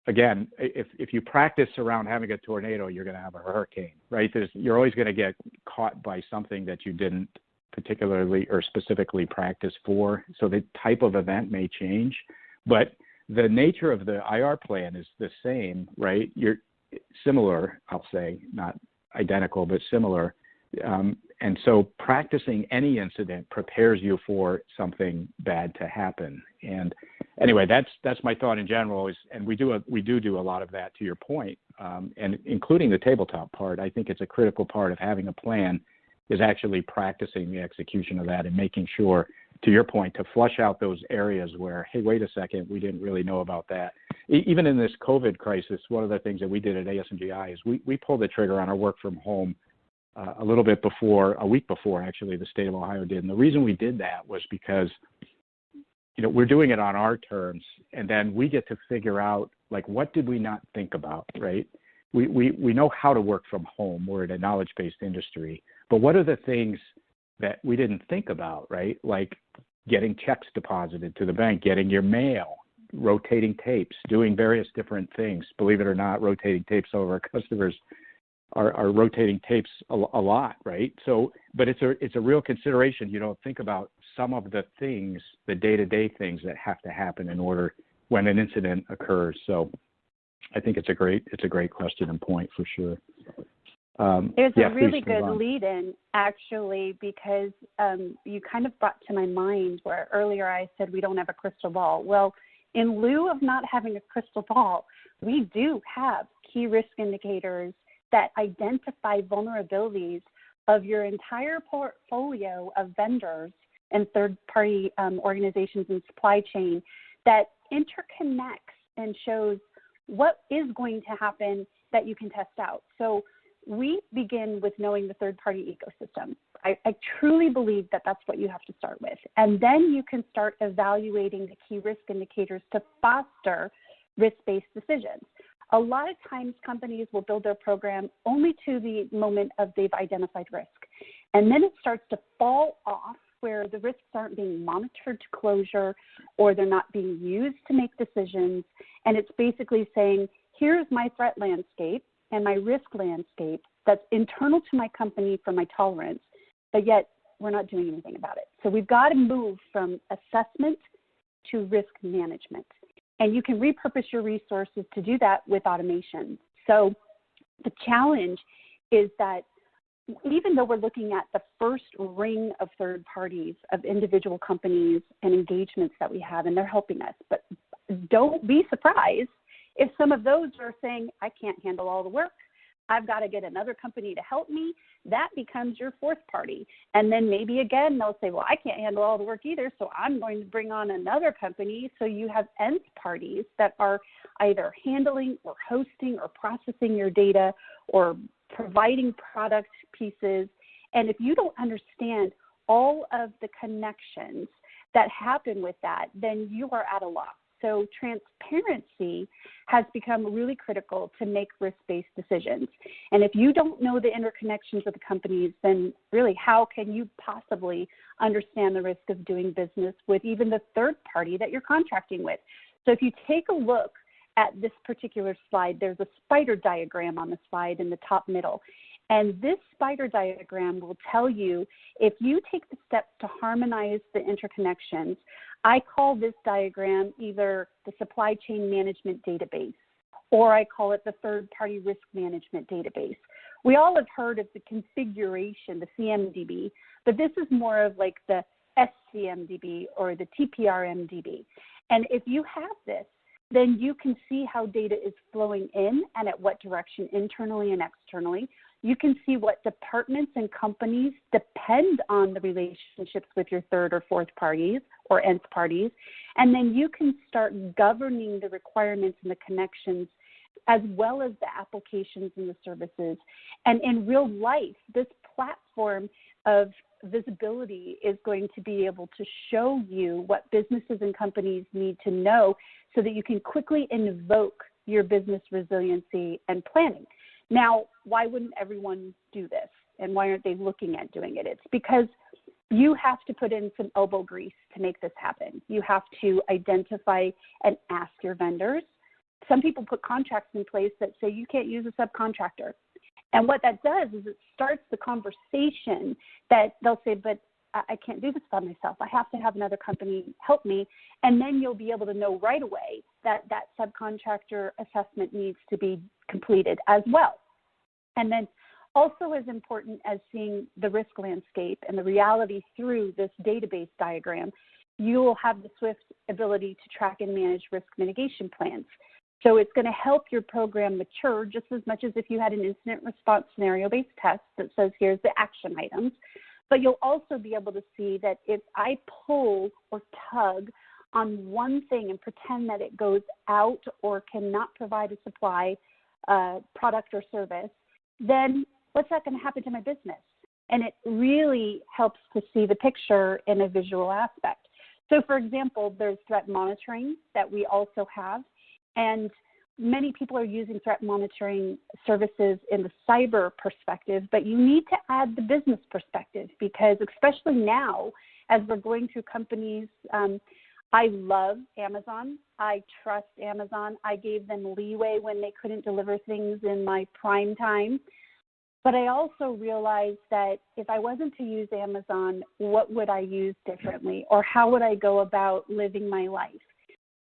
Again, if you practice around having a tornado, you're going to have a hurricane, right? You're always going to get caught by something that you didn't particularly or specifically practice for. So the type of event may change, but the nature of the IR plan is the same, right? You're similar, I'll say, not identical, but similar. And so practicing any incident prepares you for something bad to happen. And anyway, that's my thought in general. And we do a lot of that, to your point, and including the tabletop part. I think it's a critical part of having a plan is actually practicing the execution of that and making sure, to your point, to flush out those areas where, hey, wait a second, we didn't really know about that. Even in this COVID crisis, one of the things that we did at ASMGi is we pulled the trigger on our work from home a week before, actually, the state of Ohio did. And the reason we did that was because, we're doing it on our terms, and then we get to figure out, like, what did we not think about, right? We know how to work from home. We're in a knowledge-based industry. But what are the things that we didn't think about, right? Like getting checks deposited to the bank, getting your mail, rotating tapes, doing various different things. Believe it or not, rotating tapes over our customers are rotating tapes a lot, right? So, but it's a real consideration. You don't think about some of the things, the day-to-day things that have to happen in order when an incident occurs. So I think it's a great question and point for sure. There's a really good lead-in, actually, because you kind of brought to my mind where earlier I said we don't have a crystal ball. Well, in lieu of not having a crystal ball, we do have key risk indicators that identify vulnerabilities of your entire portfolio of vendors and third-party organizations and supply chain that interconnects and shows what is going to happen that you can test out. So we begin with knowing the third-party ecosystem. I truly believe that that's what you have to start with. And then you can start evaluating the key risk indicators to foster risk-based decisions. A lot of times companies will build their program only to the moment of they've identified risk. And then it starts to fall off where the risks aren't being monitored to closure or they're not being used to make decisions. And it's basically saying, here's my threat landscape and my risk landscape that's internal to my company for my tolerance, but yet we're not doing anything about it. So we've got to move from assessment to risk management. And you can repurpose your resources to do that with automation. So the challenge is that even though we're looking at the first ring of third parties, of individual companies and engagements that we have, and they're helping us, but don't be surprised if some of those are saying, I can't handle all the work, I've got to get another company to help me. That becomes your fourth party. And then maybe again, they'll say, well, I can't handle all the work either, so I'm going to bring on another company. So you have nth parties that are either handling or hosting or processing your data or providing product pieces. And if you don't understand all of the connections that happen with that, then you are at a loss. So transparency has become really critical to make risk-based decisions. And if you don't know the interconnections of the companies, then really how can you possibly understand the risk of doing business with even the third party that you're contracting with? So if you take a look at this particular slide, there's a spider diagram on the slide in the top middle. And this spider diagram will tell you if you take the steps to harmonize the interconnections. I call this diagram either the supply chain management database, or I call it the third-party risk management database. We all have heard of the configuration, the CMDB, but this is more of like the SCMDB or the TPRMDB. And if you have this, then you can see how data is flowing in and at what direction internally and externally. You can see what departments and companies depend on the relationships with your third or fourth parties or nth parties. And then you can start governing the requirements and the connections as well as the applications and the services. And in real life, this platform of visibility is going to be able to show you what businesses and companies need to know so that you can quickly invoke your business resiliency and planning. Now, why wouldn't everyone do this? And why aren't they looking at doing it? It's because you have to put in some elbow grease to make this happen. You have to identify and ask your vendors. Some people put contracts in place that say you can't use a subcontractor. And what that does is it starts the conversation that they'll say, but I can't do this by myself. I have to have another company help me. And then you'll be able to know right away that that subcontractor assessment needs to be completed as well. And then also as important as seeing the risk landscape and the reality through this database diagram, you will have the swift ability to track and manage risk mitigation plans. So it's going to help your program mature just as much as if you had an incident response scenario-based test that says here's the action items. But you'll also be able to see that if I pull or tug on one thing and pretend that it goes out or cannot provide a supply, product or service, then what's that going to happen to my business? And it really helps to see the picture in a visual aspect. So for example, there's threat monitoring that we also have. And many people are using threat monitoring services in the cyber perspective, but you need to add the business perspective because especially now, as we're going through companies, I love Amazon. I trust Amazon. I gave them leeway when they couldn't deliver things in my prime time. But I also realized that if I wasn't to use Amazon, what would I use differently? Or how would I go about living my life?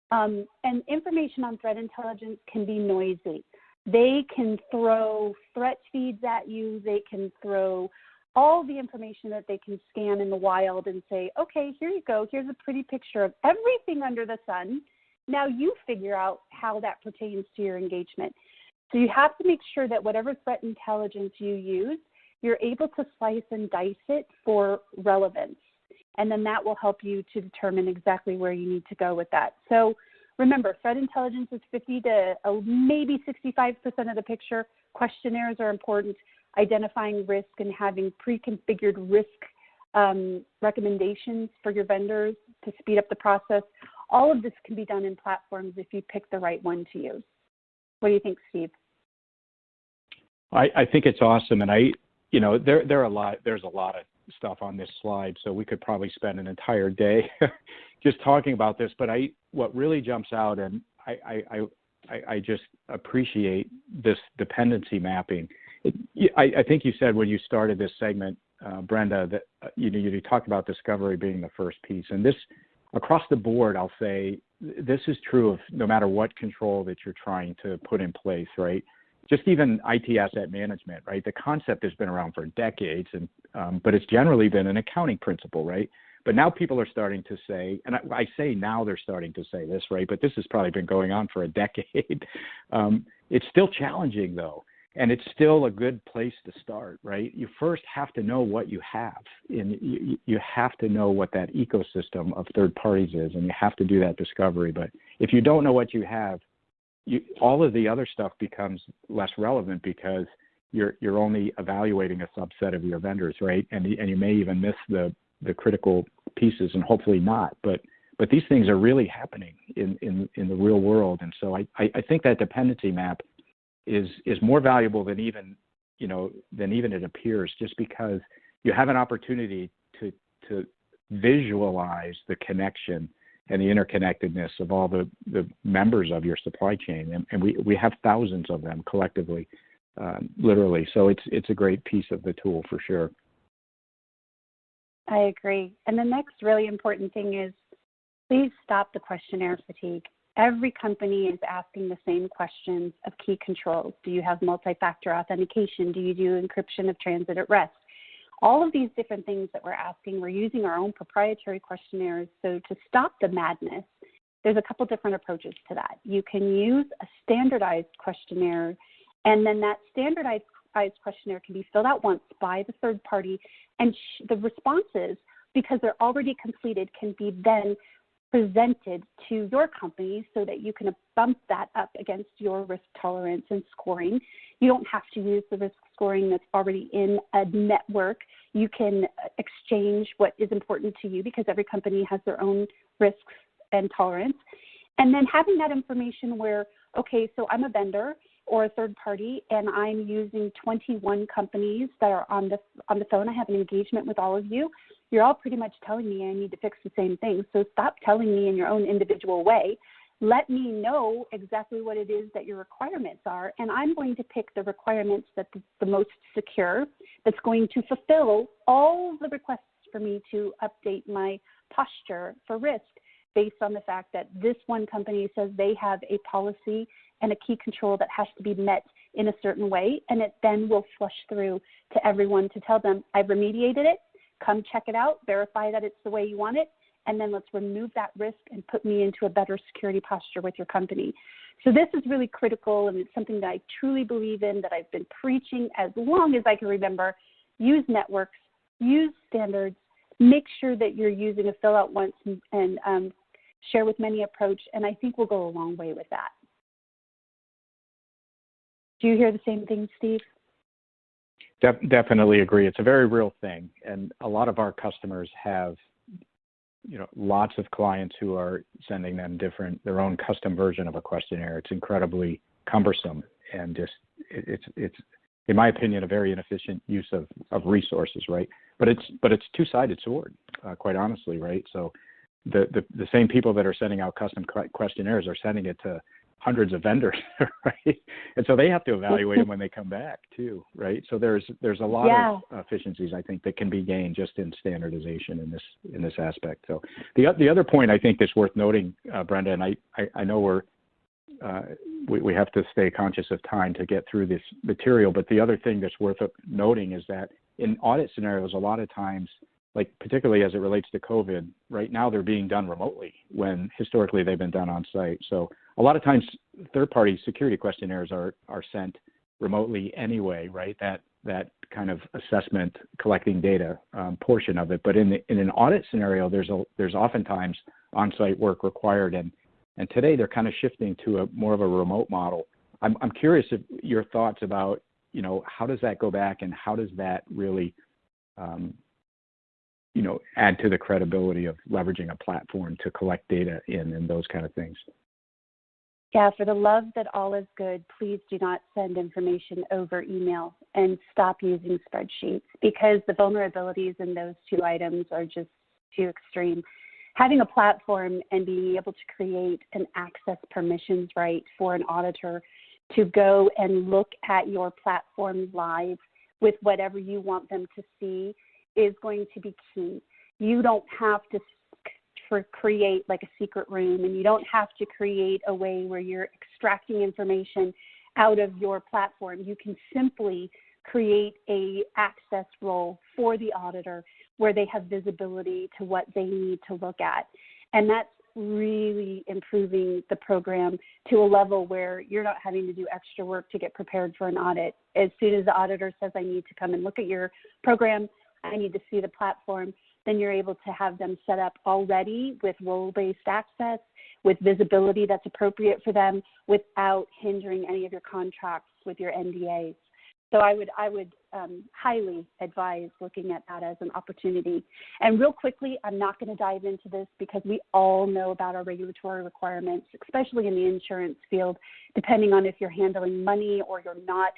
And information on threat intelligence can be noisy. They can throw threat feeds at you. They can throw all the information that they can scan in the wild and say, okay, here you go. Here's a pretty picture of everything under the sun. Now you figure out how that pertains to your engagement. So you have to make sure that whatever threat intelligence you use, you're able to slice and dice it for relevance. And then that will help you to determine exactly where you need to go with that. So remember, threat intelligence is 50 to maybe 65% of the picture. Questionnaires are important. Identifying risk and having pre-configured risk recommendations for your vendors to speed up the process. All of this can be done in platforms if you pick the right one to use. What do you think, Steve? I think it's awesome, and there's a lot of stuff on this slide, so we could probably spend an entire day just talking about this. But what really jumps out, and I just appreciate this dependency mapping. I think you said when you started this segment, Brenda, that you talked about discovery being the first piece, and this across the board, I'll say this is true of no matter what control that you're trying to put in place, right? Just even IT asset management, right? The concept has been around for decades, and but it's generally been an accounting principle, right? But now people are starting to say, and I say now they're starting to say this, right? But this has probably been going on for a decade. It's still challenging though, and it's still a good place to start, right? You first have to know what you have, and you have to know what that ecosystem of third parties is, and you have to do that discovery. But if you don't know what you have, all of the other stuff becomes less relevant because you're only evaluating a subset of your vendors, right? And you may even miss the critical pieces, and hopefully not. But these things are really happening in the real world, and so I think that dependency map is more valuable than even it appears, just because you have an opportunity to visualize the connection and the interconnectedness of all the members of your supply chain. And we have thousands of them collectively, literally. So it's a great piece of the tool for sure. I agree. And the next really important thing is please stop the questionnaire fatigue. Every company is asking the same questions of key controls. Do you have multi-factor authentication? Do you do encryption of transit at rest? All of these different things that we're asking, we're using our own proprietary questionnaires. So to stop the madness, there's a couple different approaches to that. You can use a standardized questionnaire, and then that standardized questionnaire can be filled out once by the third party, and the responses, because they're already completed, can be then presented to your company so that you can bump that up against your risk tolerance and scoring. You don't have to use the risk scoring that's already in a network. You can exchange what is important to you because every company has their own risks and tolerance. And then having that information where, okay, so I'm a vendor or a third party and I'm using 21 companies that are on the phone. I have an engagement with all of you. You're all pretty much telling me I need to fix the same thing. So stop telling me in your own individual way. Let me know exactly what it is that your requirements are, and I'm going to pick the requirements that's the most secure, that's going to fulfill all the requests for me to update my posture for risk based on the fact that this one company says they have a policy and a key control that has to be met in a certain way, and it then will flush through to everyone to tell them, I've remediated it, come check it out, verify that it's the way you want it, and then let's remove that risk and put me into a better security posture with your company. So this is really critical, and it's something that I truly believe in, that I've been preaching as long as I can remember. Use networks, use standards, make sure that you're using a fill out once and share with many approach, and I think we'll go a long way with that. Do you hear the same thing, Steve? Definitely agree. It's a very real thing, and a lot of our customers have, lots of clients who are sending them their own custom version of a questionnaire. It's incredibly cumbersome and just it's in my opinion a very inefficient use of resources, right? But it's two-sided sword, quite honestly, right? So the same people that are sending out custom questionnaires are sending it to hundreds of vendors, right? And so they have to evaluate them when they come back too, right? So there's a lot of efficiencies, I think, that can be gained just in standardization in this aspect. So the other point I think that's worth noting, Brenda, and I know we have to stay conscious of time to get through this material, but the other thing that's worth noting is that in audit scenarios, a lot of times, like particularly as it relates to COVID, right now they're being done remotely when historically they've been done on site. So a lot of times third-party security questionnaires are sent remotely anyway, right? That kind of assessment, collecting data portion of it. But in an audit scenario, there's oftentimes on-site work required, and today they're kind of shifting to a more of a remote model. I'm curious if your thoughts about, how does that go back and how does that really add to the credibility of leveraging a platform to collect data and those kind of things? Yeah, for the love that all is good, please do not send information over email and stop using spreadsheets, because the vulnerabilities in those two items are just too extreme. Having a platform and being able to create an access permissions right for an auditor to go and look at your platform live with whatever you want them to see is going to be key. You don't have to create like a secret room, and you don't have to create a way where you're extracting information out of your platform. You can simply create a access role for the auditor where they have visibility to what they need to look at. And that's really improving the program to a level where you're not having to do extra work to get prepared for an audit. As soon as the auditor says, I need to come and look at your program, I need to see the platform, then you're able to have them set up already with role-based access, with visibility that's appropriate for them without hindering any of your contracts with your NDAs. So I would highly advise looking at that as an opportunity. And real quickly, I'm not going to dive into this because we all know about our regulatory requirements, especially in the insurance field, depending on if you're handling money or you're not.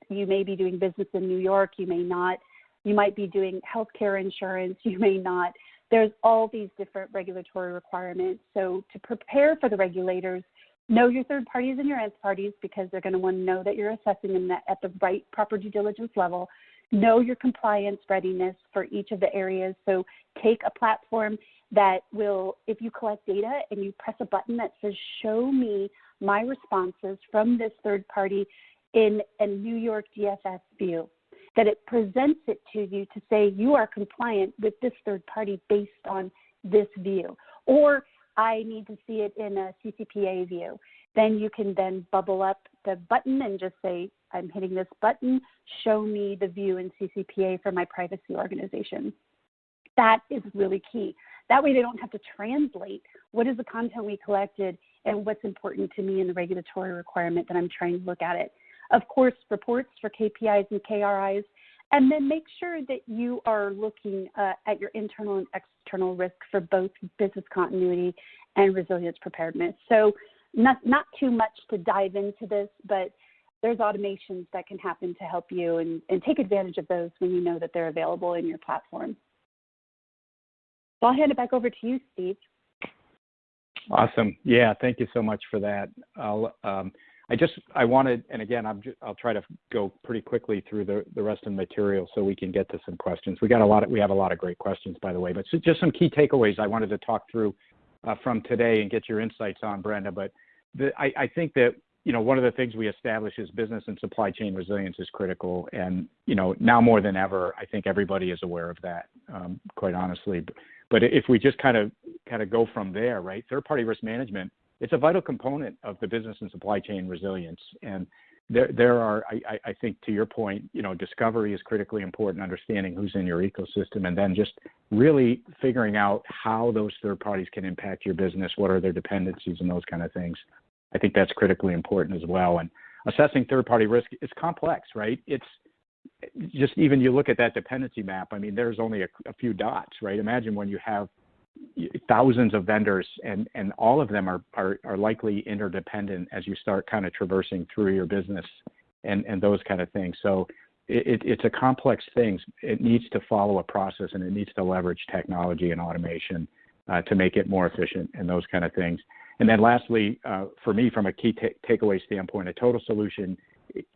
You may be doing business in New York, you may not. You might be doing healthcare insurance, you may not. There's all these different regulatory requirements. So to prepare for the regulators, know your third parties and your nth parties, because they're going to want to know that you're assessing them at the right proper due diligence level. Know your compliance readiness for each of the areas. So take a platform that will, if you collect data and you press a button that says, show me my responses from this third party in a New York DFS view, that it presents it to you to say you are compliant with this third party based on this view. Or I need to see it in a CCPA view. Then you can then bubble up the button and just say, I'm hitting this button, show me the view in CCPA for my privacy organization. That is really key. That way they don't have to translate what is the content we collected and what's important to me in the regulatory requirement that I'm trying to look at it. Of course, reports for KPIs and KRIs, and then make sure that you are looking at your internal and external risk for both business continuity and resilience preparedness. So not too much to dive into this, but there's automations that can happen to help you and take advantage of those when you know that they're available in your platform. So I'll hand it back over to you, Steve. Awesome. Yeah, thank you so much for that. I wanted, and again, I'll try to go pretty quickly through the rest of the material so we can get to some questions. We have a lot of great questions, by the way, but just some key takeaways I wanted to talk through from today and get your insights on, Brenda. But I think that, one of the things we establish is business and supply chain resilience is critical. And, now more than ever, I think everybody is aware of that, quite honestly. But if we just kind of go from there, right, third-party risk management, it's a vital component of the business and supply chain resilience. And there are, I think, to your point, discovery is critically important, understanding who's in your ecosystem, and then just really figuring out how those third parties can impact your business, what are their dependencies, and those kind of things. I think that's critically important as well. And assessing third-party risk is complex, right? It's just, even you look at that dependency map, I mean, there's only a few dots, right? Imagine when you have thousands of vendors and all of them are likely interdependent as you start kind of traversing through your business and those kind of things. So it's a complex thing. It needs to follow a process, and it needs to leverage technology and automation to make it more efficient and those kind of things. And then lastly, for me, from a key takeaway standpoint, a total solution,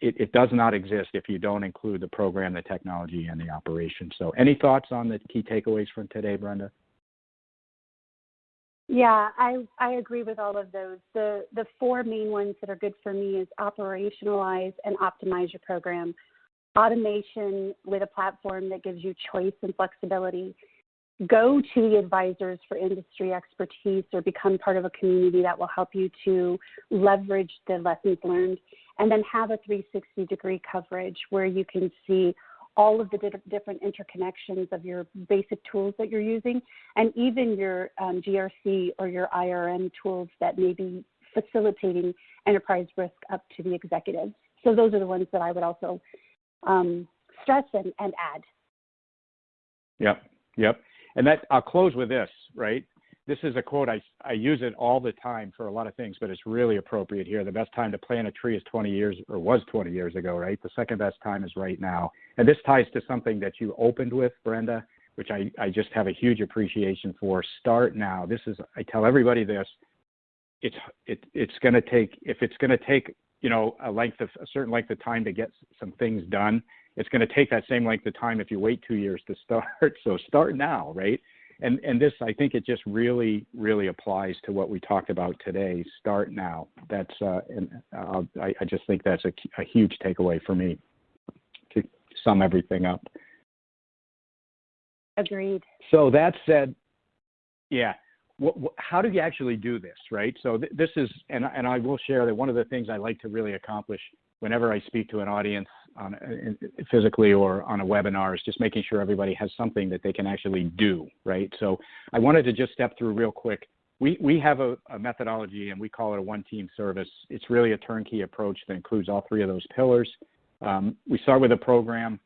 it does not exist if you don't include the program, the technology, and the operation. So any thoughts on the key takeaways from today, Brenda? Yeah, I agree with all of those. The four main ones that are good for me is operationalize and optimize your program, automation with a platform that gives you choice and flexibility, go to the advisors for industry expertise or become part of a community that will help you to leverage the lessons learned, and then have a 360-degree coverage where you can see all of the different interconnections of your basic tools that you're using, and even your GRC or your IRM tools that may be facilitating enterprise risk up to the executives. So those are the ones that I would also stress and add. Yep. And that I'll close with this, right? This is a quote, I use it all the time for a lot of things, but it's really appropriate here. The best time to plant a tree is 20 years, or was 20 years ago, right? The second best time is right now. And this ties to something that you opened with, Brenda, which I just have a huge appreciation for. Start now. I tell everybody this, it's going to take, if it's going to take, a certain length of time to get some things done, it's going to take that same length of time if you wait 2 years to start. So start now, right? And this, I think it just really, really applies to what we talked about today. Start now. That's, I just think that's a huge takeaway for me to sum everything up. Agreed. So that said, yeah, how do you actually do this, right? So this is, and I will share that one of the things I like to really accomplish whenever I speak to an audience physically or on a webinar is just making sure everybody has something that they can actually do, right? So I wanted to just step through real quick. We have a methodology, and we call it a one-team service. It's really a turnkey approach that includes all three of those pillars. We start with a program,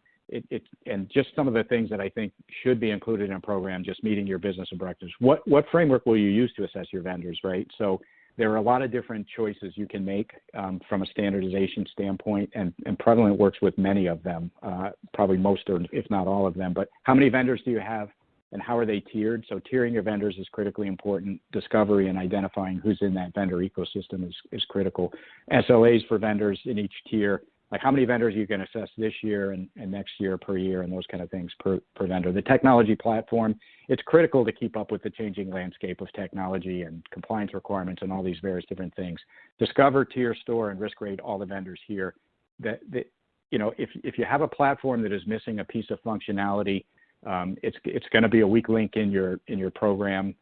and just some of the things that I think should be included in a program, just meeting your business objectives. What framework will you use to assess your vendors, right? So there are a lot of different choices you can make from a standardization standpoint, and Prevalent works with many of them, probably most or if not all of them. But how many vendors do you have, and how are they tiered? So tiering your vendors is critically important. Discovery and identifying who's in that vendor ecosystem is critical. SLAs for vendors in each tier, like how many vendors you can assess this year and next year per year, and those kind of things per vendor. The technology platform, it's critical to keep up with the changing landscape of technology and compliance requirements and all these various different things. Discover, tier, store, and risk rate all the vendors here. If you have a platform that is missing a piece of functionality, it's going to be a weak link in your program.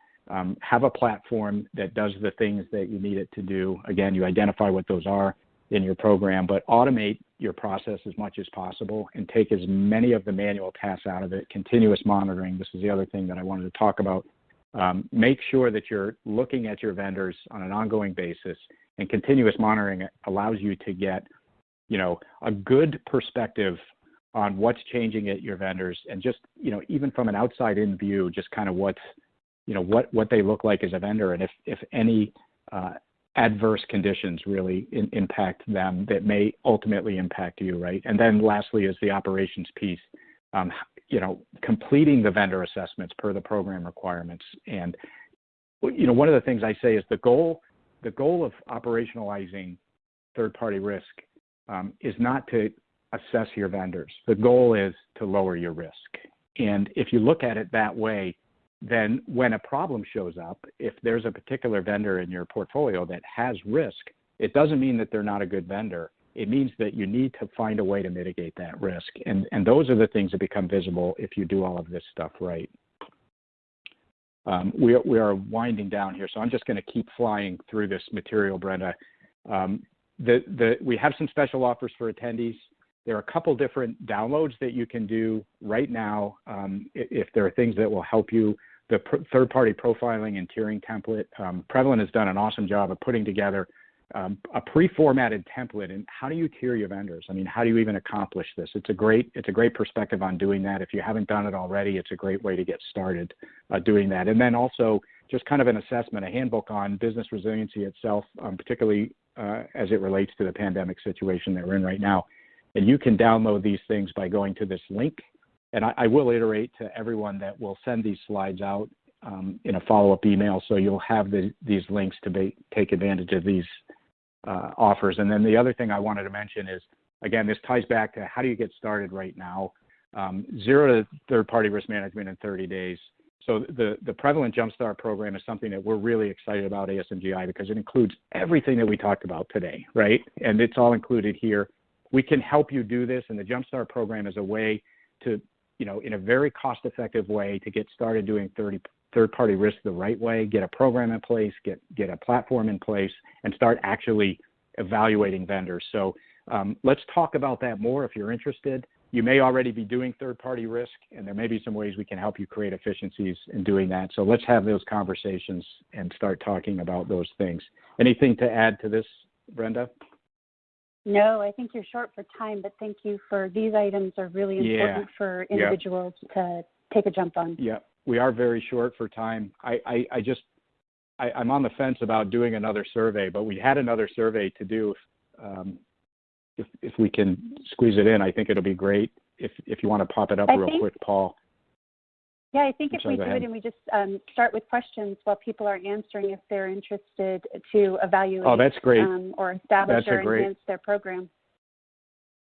Have a platform that does the things that you need it to do. Again, you identify what those are in your program, but automate your process as much as possible and take as many of the manual tasks out of it. Continuous monitoring, this is the other thing that I wanted to talk about. Make sure that you're looking at your vendors on an ongoing basis, and continuous monitoring allows you to get, a good perspective on what's changing at your vendors, and just, even from an outside-in view, just kind of what they look like as a vendor, and if any adverse conditions really impact them that may ultimately impact you, right? And then lastly is the operations piece, completing the vendor assessments per the program requirements. And, one of the things I say is the goal of operationalizing third-party risk is not to assess your vendors. The goal is to lower your risk. And if you look at it that way, then when a problem shows up, if there's a particular vendor in your portfolio that has risk, it doesn't mean that they're not a good vendor. It means that you need to find a way to mitigate that risk. And those are the things that become visible if you do all of this stuff right. We are winding down here, so I'm just going to keep flying through this material, Brenda. We have some special offers for attendees. There are a couple different downloads that you can do right now if there are things that will help you. The third-party profiling and tiering template, Prevalent has done an awesome job of putting together a pre-formatted template. And how do you tier your vendors? I mean, how do you even accomplish this? It's a great perspective on doing that. If you haven't done it already, it's a great way to get started doing that. And then also just kind of an assessment, a handbook on business resiliency itself, particularly as it relates to the pandemic situation that we're in right now. And you can download these things by going to this link. And I will iterate to everyone that we'll send these slides out in a follow-up email, so you'll have these links to take advantage of these offers. And then the other thing I wanted to mention is, again, this ties back to how do you get started right now? Zero to third-party risk management in 30 days. So the Prevalent Jumpstart program is something that we're really excited about ASMGi because it includes everything that we talked about today, right? And it's all included here. We can help you do this, and the Jumpstart program is a way to, in a very cost-effective way to get started doing third-party risk the right way, get a program in place, get a platform in place, and start actually evaluating vendors. So let's talk about that more if you're interested. You may already be doing third-party risk, and there may be some ways we can help you create efficiencies in doing that. So let's have those conversations and start talking about those things. Anything to add to this, Brenda? No, I think you're short for time, but thank you for these items are really important for individuals to take a jump on. Yeah, we are very short for time. I'm on the fence about doing another survey, but we had another survey to do. If we can squeeze it in, I think it'll be great. If you want to pop it up real quick, Paul. Yeah, I think if we do it and we just start with questions while people are answering if they're interested to evaluate that's great. Or establish or enhance their program.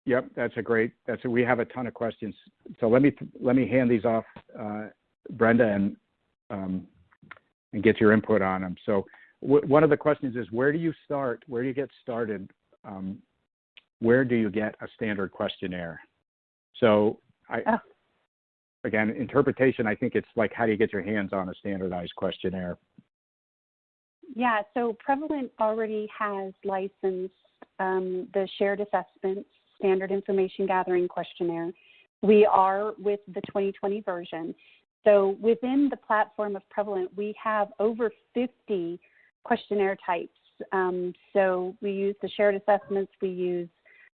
Yep, we have a ton of questions. So let me hand these off, Brenda, and get your input on them. So one of the questions is, where do you start? Where do you get started? Where do you get a standard questionnaire? So again, interpretation, I think it's like, how do you get your hands on a standardized questionnaire? Yeah, so Prevalent already has licensed the shared assessments standard information gathering questionnaire. We are with the 2020 version. So within the platform of Prevalent, we have over 50 questionnaire types. So we use the shared assessments, we use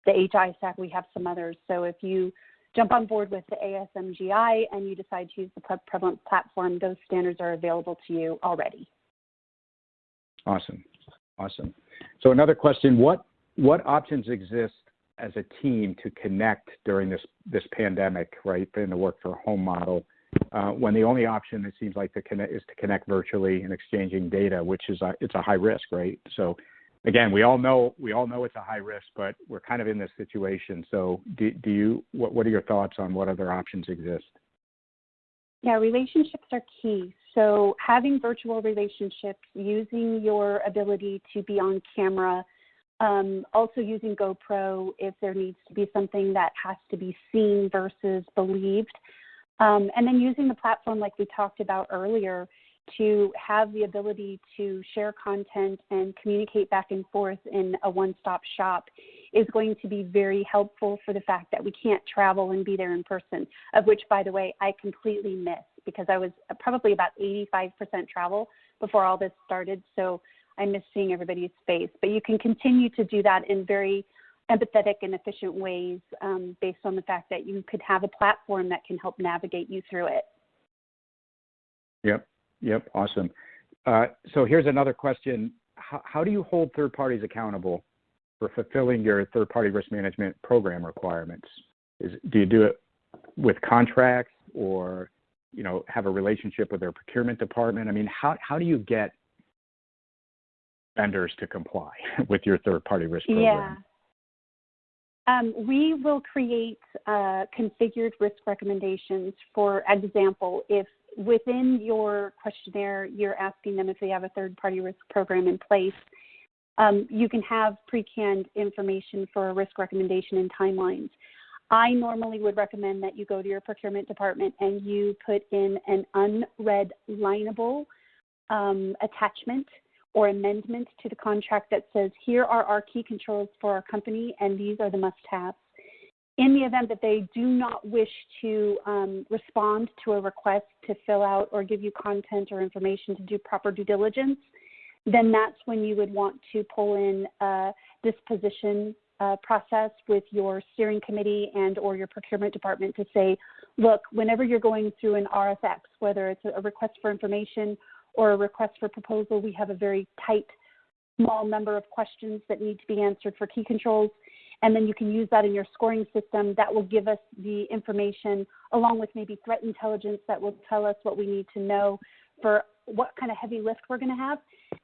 the HI stack, we have some others. So if you jump on board with the ASMGi and you decide to use the Prevalent platform, those standards are available to you already. Awesome. So another question, what options exist as a team to connect during this pandemic, right, in the work from home model, when the only option, it seems like, is to connect virtually and exchanging data, which is it's a high risk, right? So again, we all know it's a high risk, but we're kind of in this situation. So what are your thoughts on what other options exist? Yeah, relationships are key. So having virtual relationships, using your ability to be on camera, also using GoPro if there needs to be something that has to be seen versus believed. And then using the platform like we talked about earlier to have the ability to share content and communicate back and forth in a one-stop shop is going to be very helpful for the fact that we can't travel and be there in person, of which, by the way, I completely miss. because I was probably about 85% travel before all this started. So I miss seeing everybody's face. But you can continue to do that in very empathetic and efficient ways based on the fact that you could have a platform that can help navigate you through it. Yep, awesome. So here's another question. How do you hold third parties accountable for fulfilling your third-party risk management program requirements? Do you do it with contracts or, have a relationship with their procurement department? I mean, how do you get vendors to comply with your third-party risk program? Yeah. We will create configured risk recommendations. For example, if within your questionnaire you're asking them if they have a third-party risk program in place, you can have pre-canned information for a risk recommendation and timelines. I normally would recommend that you go to your procurement department and you put in an unread lineable attachment or amendment to the contract that says, here are our key controls for our company, and these are the must-haves. In the event that they do not wish to respond to a request to fill out or give you content or information to do proper due diligence, then that's when you would want to pull in a disposition process with your steering committee and or your procurement department to say, look, whenever you're going through an RFX, whether it's a request for information or a request for proposal, we have a very tight, small number of questions that need to be answered for key controls. And then you can use that in your scoring system. That will give us the information along with maybe threat intelligence that will tell us what we need to know for what kind of heavy lift we're going to have.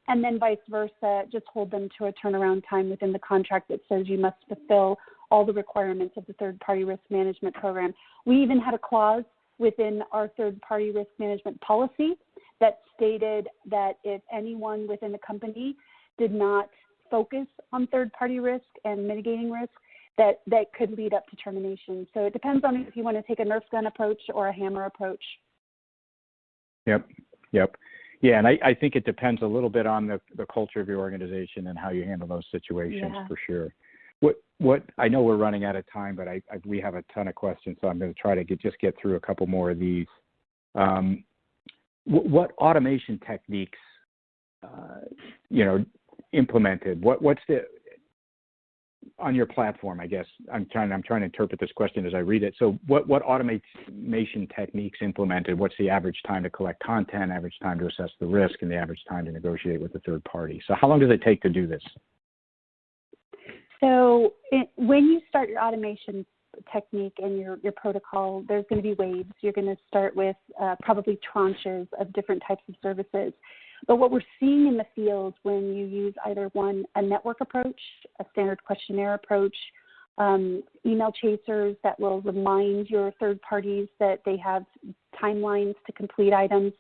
And then vice versa, just hold them to a turnaround time within the contract that says you must fulfill all the requirements of the third-party risk management program. We even had a clause within our third-party risk management policy that stated that if anyone within the company did not focus on third-party risk and mitigating risk, that could lead up to termination. So it depends on if you want to take a Nerf gun approach or a hammer approach. Yep. Yeah, and I think it depends a little bit on the culture of your organization and how you handle those situations, for sure. What I know we're running out of time, but we have a ton of questions, so I'm going to try to get through a couple more of these. What automation techniques, implemented? What's the on your platform? I guess I'm trying to interpret this question as I read it. So what automation techniques implemented? What's the average time to collect content, average time to assess the risk, and the average time to negotiate with the third party? So how long does it take to do this? So when you start your automation technique and your protocol, there's going to be waves. You're going to start with probably tranches of different types of services. But what we're seeing in the field when you use either a network approach, a standard questionnaire approach, email chasers that will remind your third parties that they have timelines to complete items,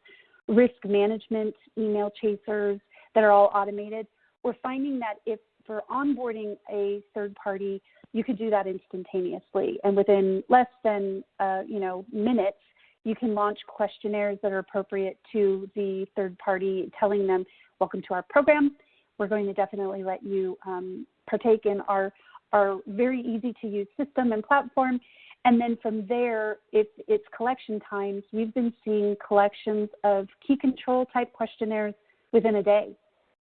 risk management email chasers that are all automated, we're finding that if for onboarding a third party, you could do that instantaneously. And within less than minutes, you can launch questionnaires that are appropriate to the third party, telling them, welcome to our program. We're going to definitely let you partake in our very easy to use system and platform. And then from there, if it's collection times, we've been seeing collections of key control type questionnaires within a day.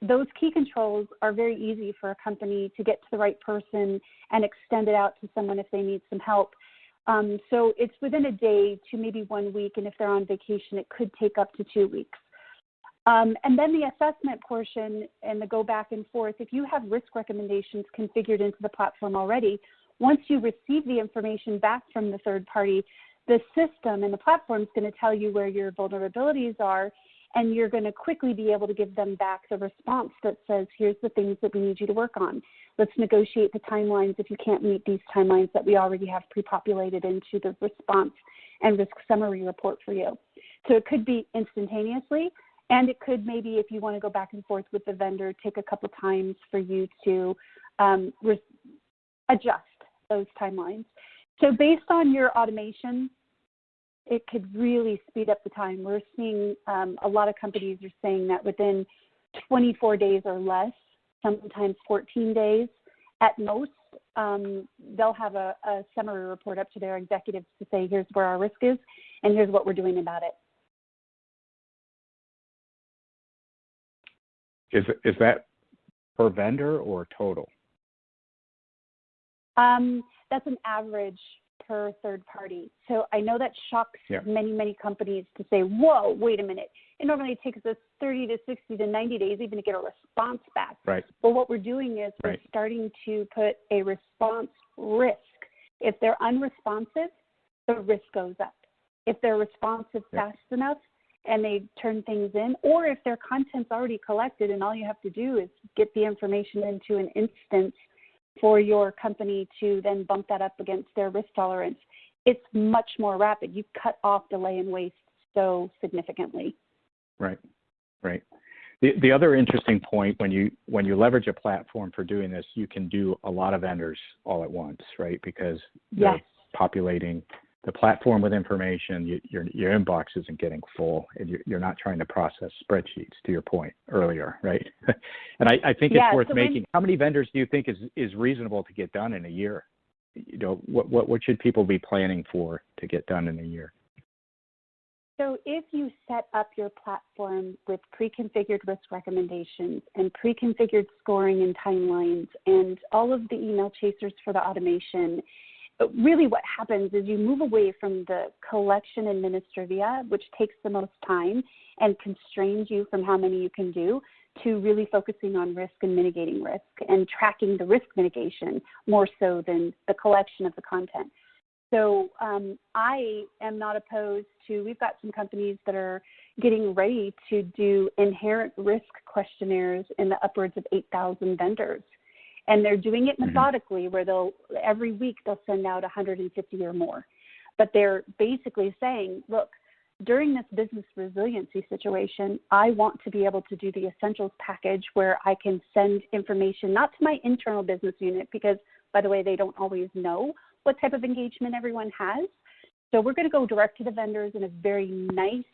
Those key controls are very easy for a company to get to the right person and extend it out to someone if they need some help. So it's within a day to maybe 1 week, and if they're on vacation, it could take up to 2 weeks. And then the assessment portion and the go back and forth, if you have risk recommendations configured into the platform already, once you receive the information back from the third party, the system and the platform is going to tell you where your vulnerabilities are, and you're going to quickly be able to give them back the response that says, here's the things that we need you to work on. Let's negotiate the timelines if you can't meet these timelines that we already have pre-populated into the response and risk summary report for you. So it could be instantaneously, and it could maybe, if you want to go back and forth with the vendor, take a couple times for you to adjust those timelines. So based on your automation, it could really speed up the time. We're seeing a lot of companies are saying that within 24 days or less, sometimes 14 days at most, they'll have a summary report up to their executives to say, here's where our risk is, and here's what we're doing about it. Is that per vendor or total? That's an average per third party. So I know that shocks many, many companies to say, whoa, wait a minute. It normally takes us 30 to 60 to 90 days even to get a response back. Right. But what we're doing is we're starting to put a response risk. If they're unresponsive, the risk goes up. If they're responsive fast enough and they turn things in, or if their content's already collected and all you have to do is get the information into an instance for your company to then bump that up against their risk tolerance, it's much more rapid. You cut off delay and waste so significantly. Right. The other interesting point, when you leverage a platform for doing this, you can do a lot of vendors all at once, right? Because they're populating the platform with information. Your inbox isn't getting full, and you're not trying to process spreadsheets, to your point earlier, right? And I think it's worth making. How many vendors do you think is reasonable to get done in a year? You know, what should people be planning for to get done in a year? So if you set up your platform with pre-configured risk recommendations and pre-configured scoring and timelines and all of the email chasers for the automation, really what happens is you move away from the collection administrivia, which takes the most time and constrains you from how many you can do, to really focusing on risk and mitigating risk and tracking the risk mitigation more so than the collection of the content. So I am not opposed to, we've got some companies that are getting ready to do inherent risk questionnaires in the upwards of 8,000 vendors. And they're doing it methodically, where every week they'll send out 150 or more. But they're basically saying, look, during this business resiliency situation, I want to be able to do the essentials package where I can send information, not to my internal business unit, because, by the way, they don't always know what type of engagement everyone has. So we're going to go direct to the vendors in a very nice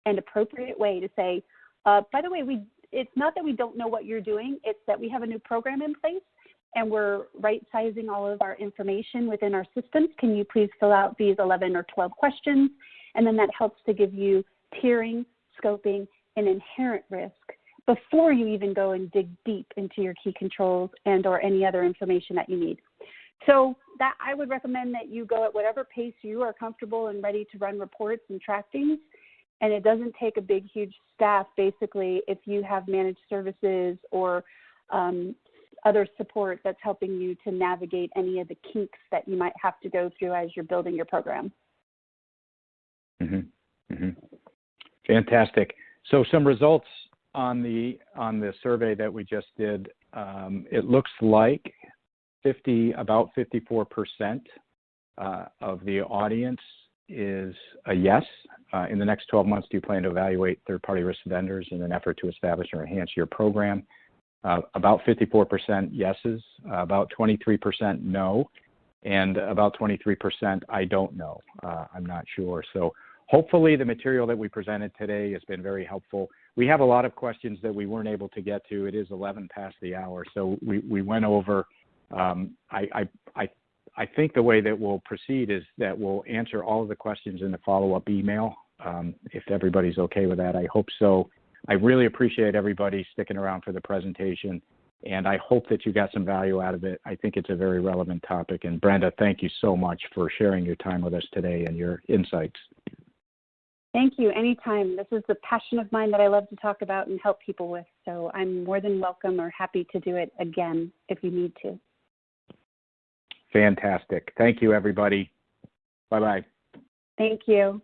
and appropriate way to say, by the way, it's not that we don't know what you're doing, it's that we have a new program in place and we're right-sizing all of our information within our systems. Can you please fill out these 11 or 12 questions? And then that helps to give you tiering, scoping, and inherent risk before you even go and dig deep into your key controls and or any other information that you need. So that I would recommend that you go at whatever pace you are comfortable and ready to run reports and track things. And it doesn't take a big, huge staff, basically, if you have managed services or other support that's helping you to navigate any of the kinks that you might have to go through as you're building your program. Fantastic. So some results on the survey that we just did. It looks like about 54% of the audience is a yes. In the next 12 months, do you plan to evaluate third-party risk vendors in an effort to establish or enhance your program? About 54% yeses, about 23% no, and about 23% I don't know. I'm not sure. So hopefully the material that we presented today has been very helpful. We have a lot of questions that we weren't able to get to. It is 11 past the hour, so we went over. I think the way that we'll proceed is that we'll answer all of the questions in the follow-up email, if everybody's okay with that. I hope so. I really appreciate everybody sticking around for the presentation, and I hope that you got some value out of it. I think it's a very relevant topic. And Brenda, thank you so much for sharing your time with us today and your insights. Thank you. Anytime. This is a passion of mine that I love to talk about and help people with. So I'm more than welcome or happy to do it again if you need to. Fantastic. Thank you, everybody. Bye-bye. Thank you.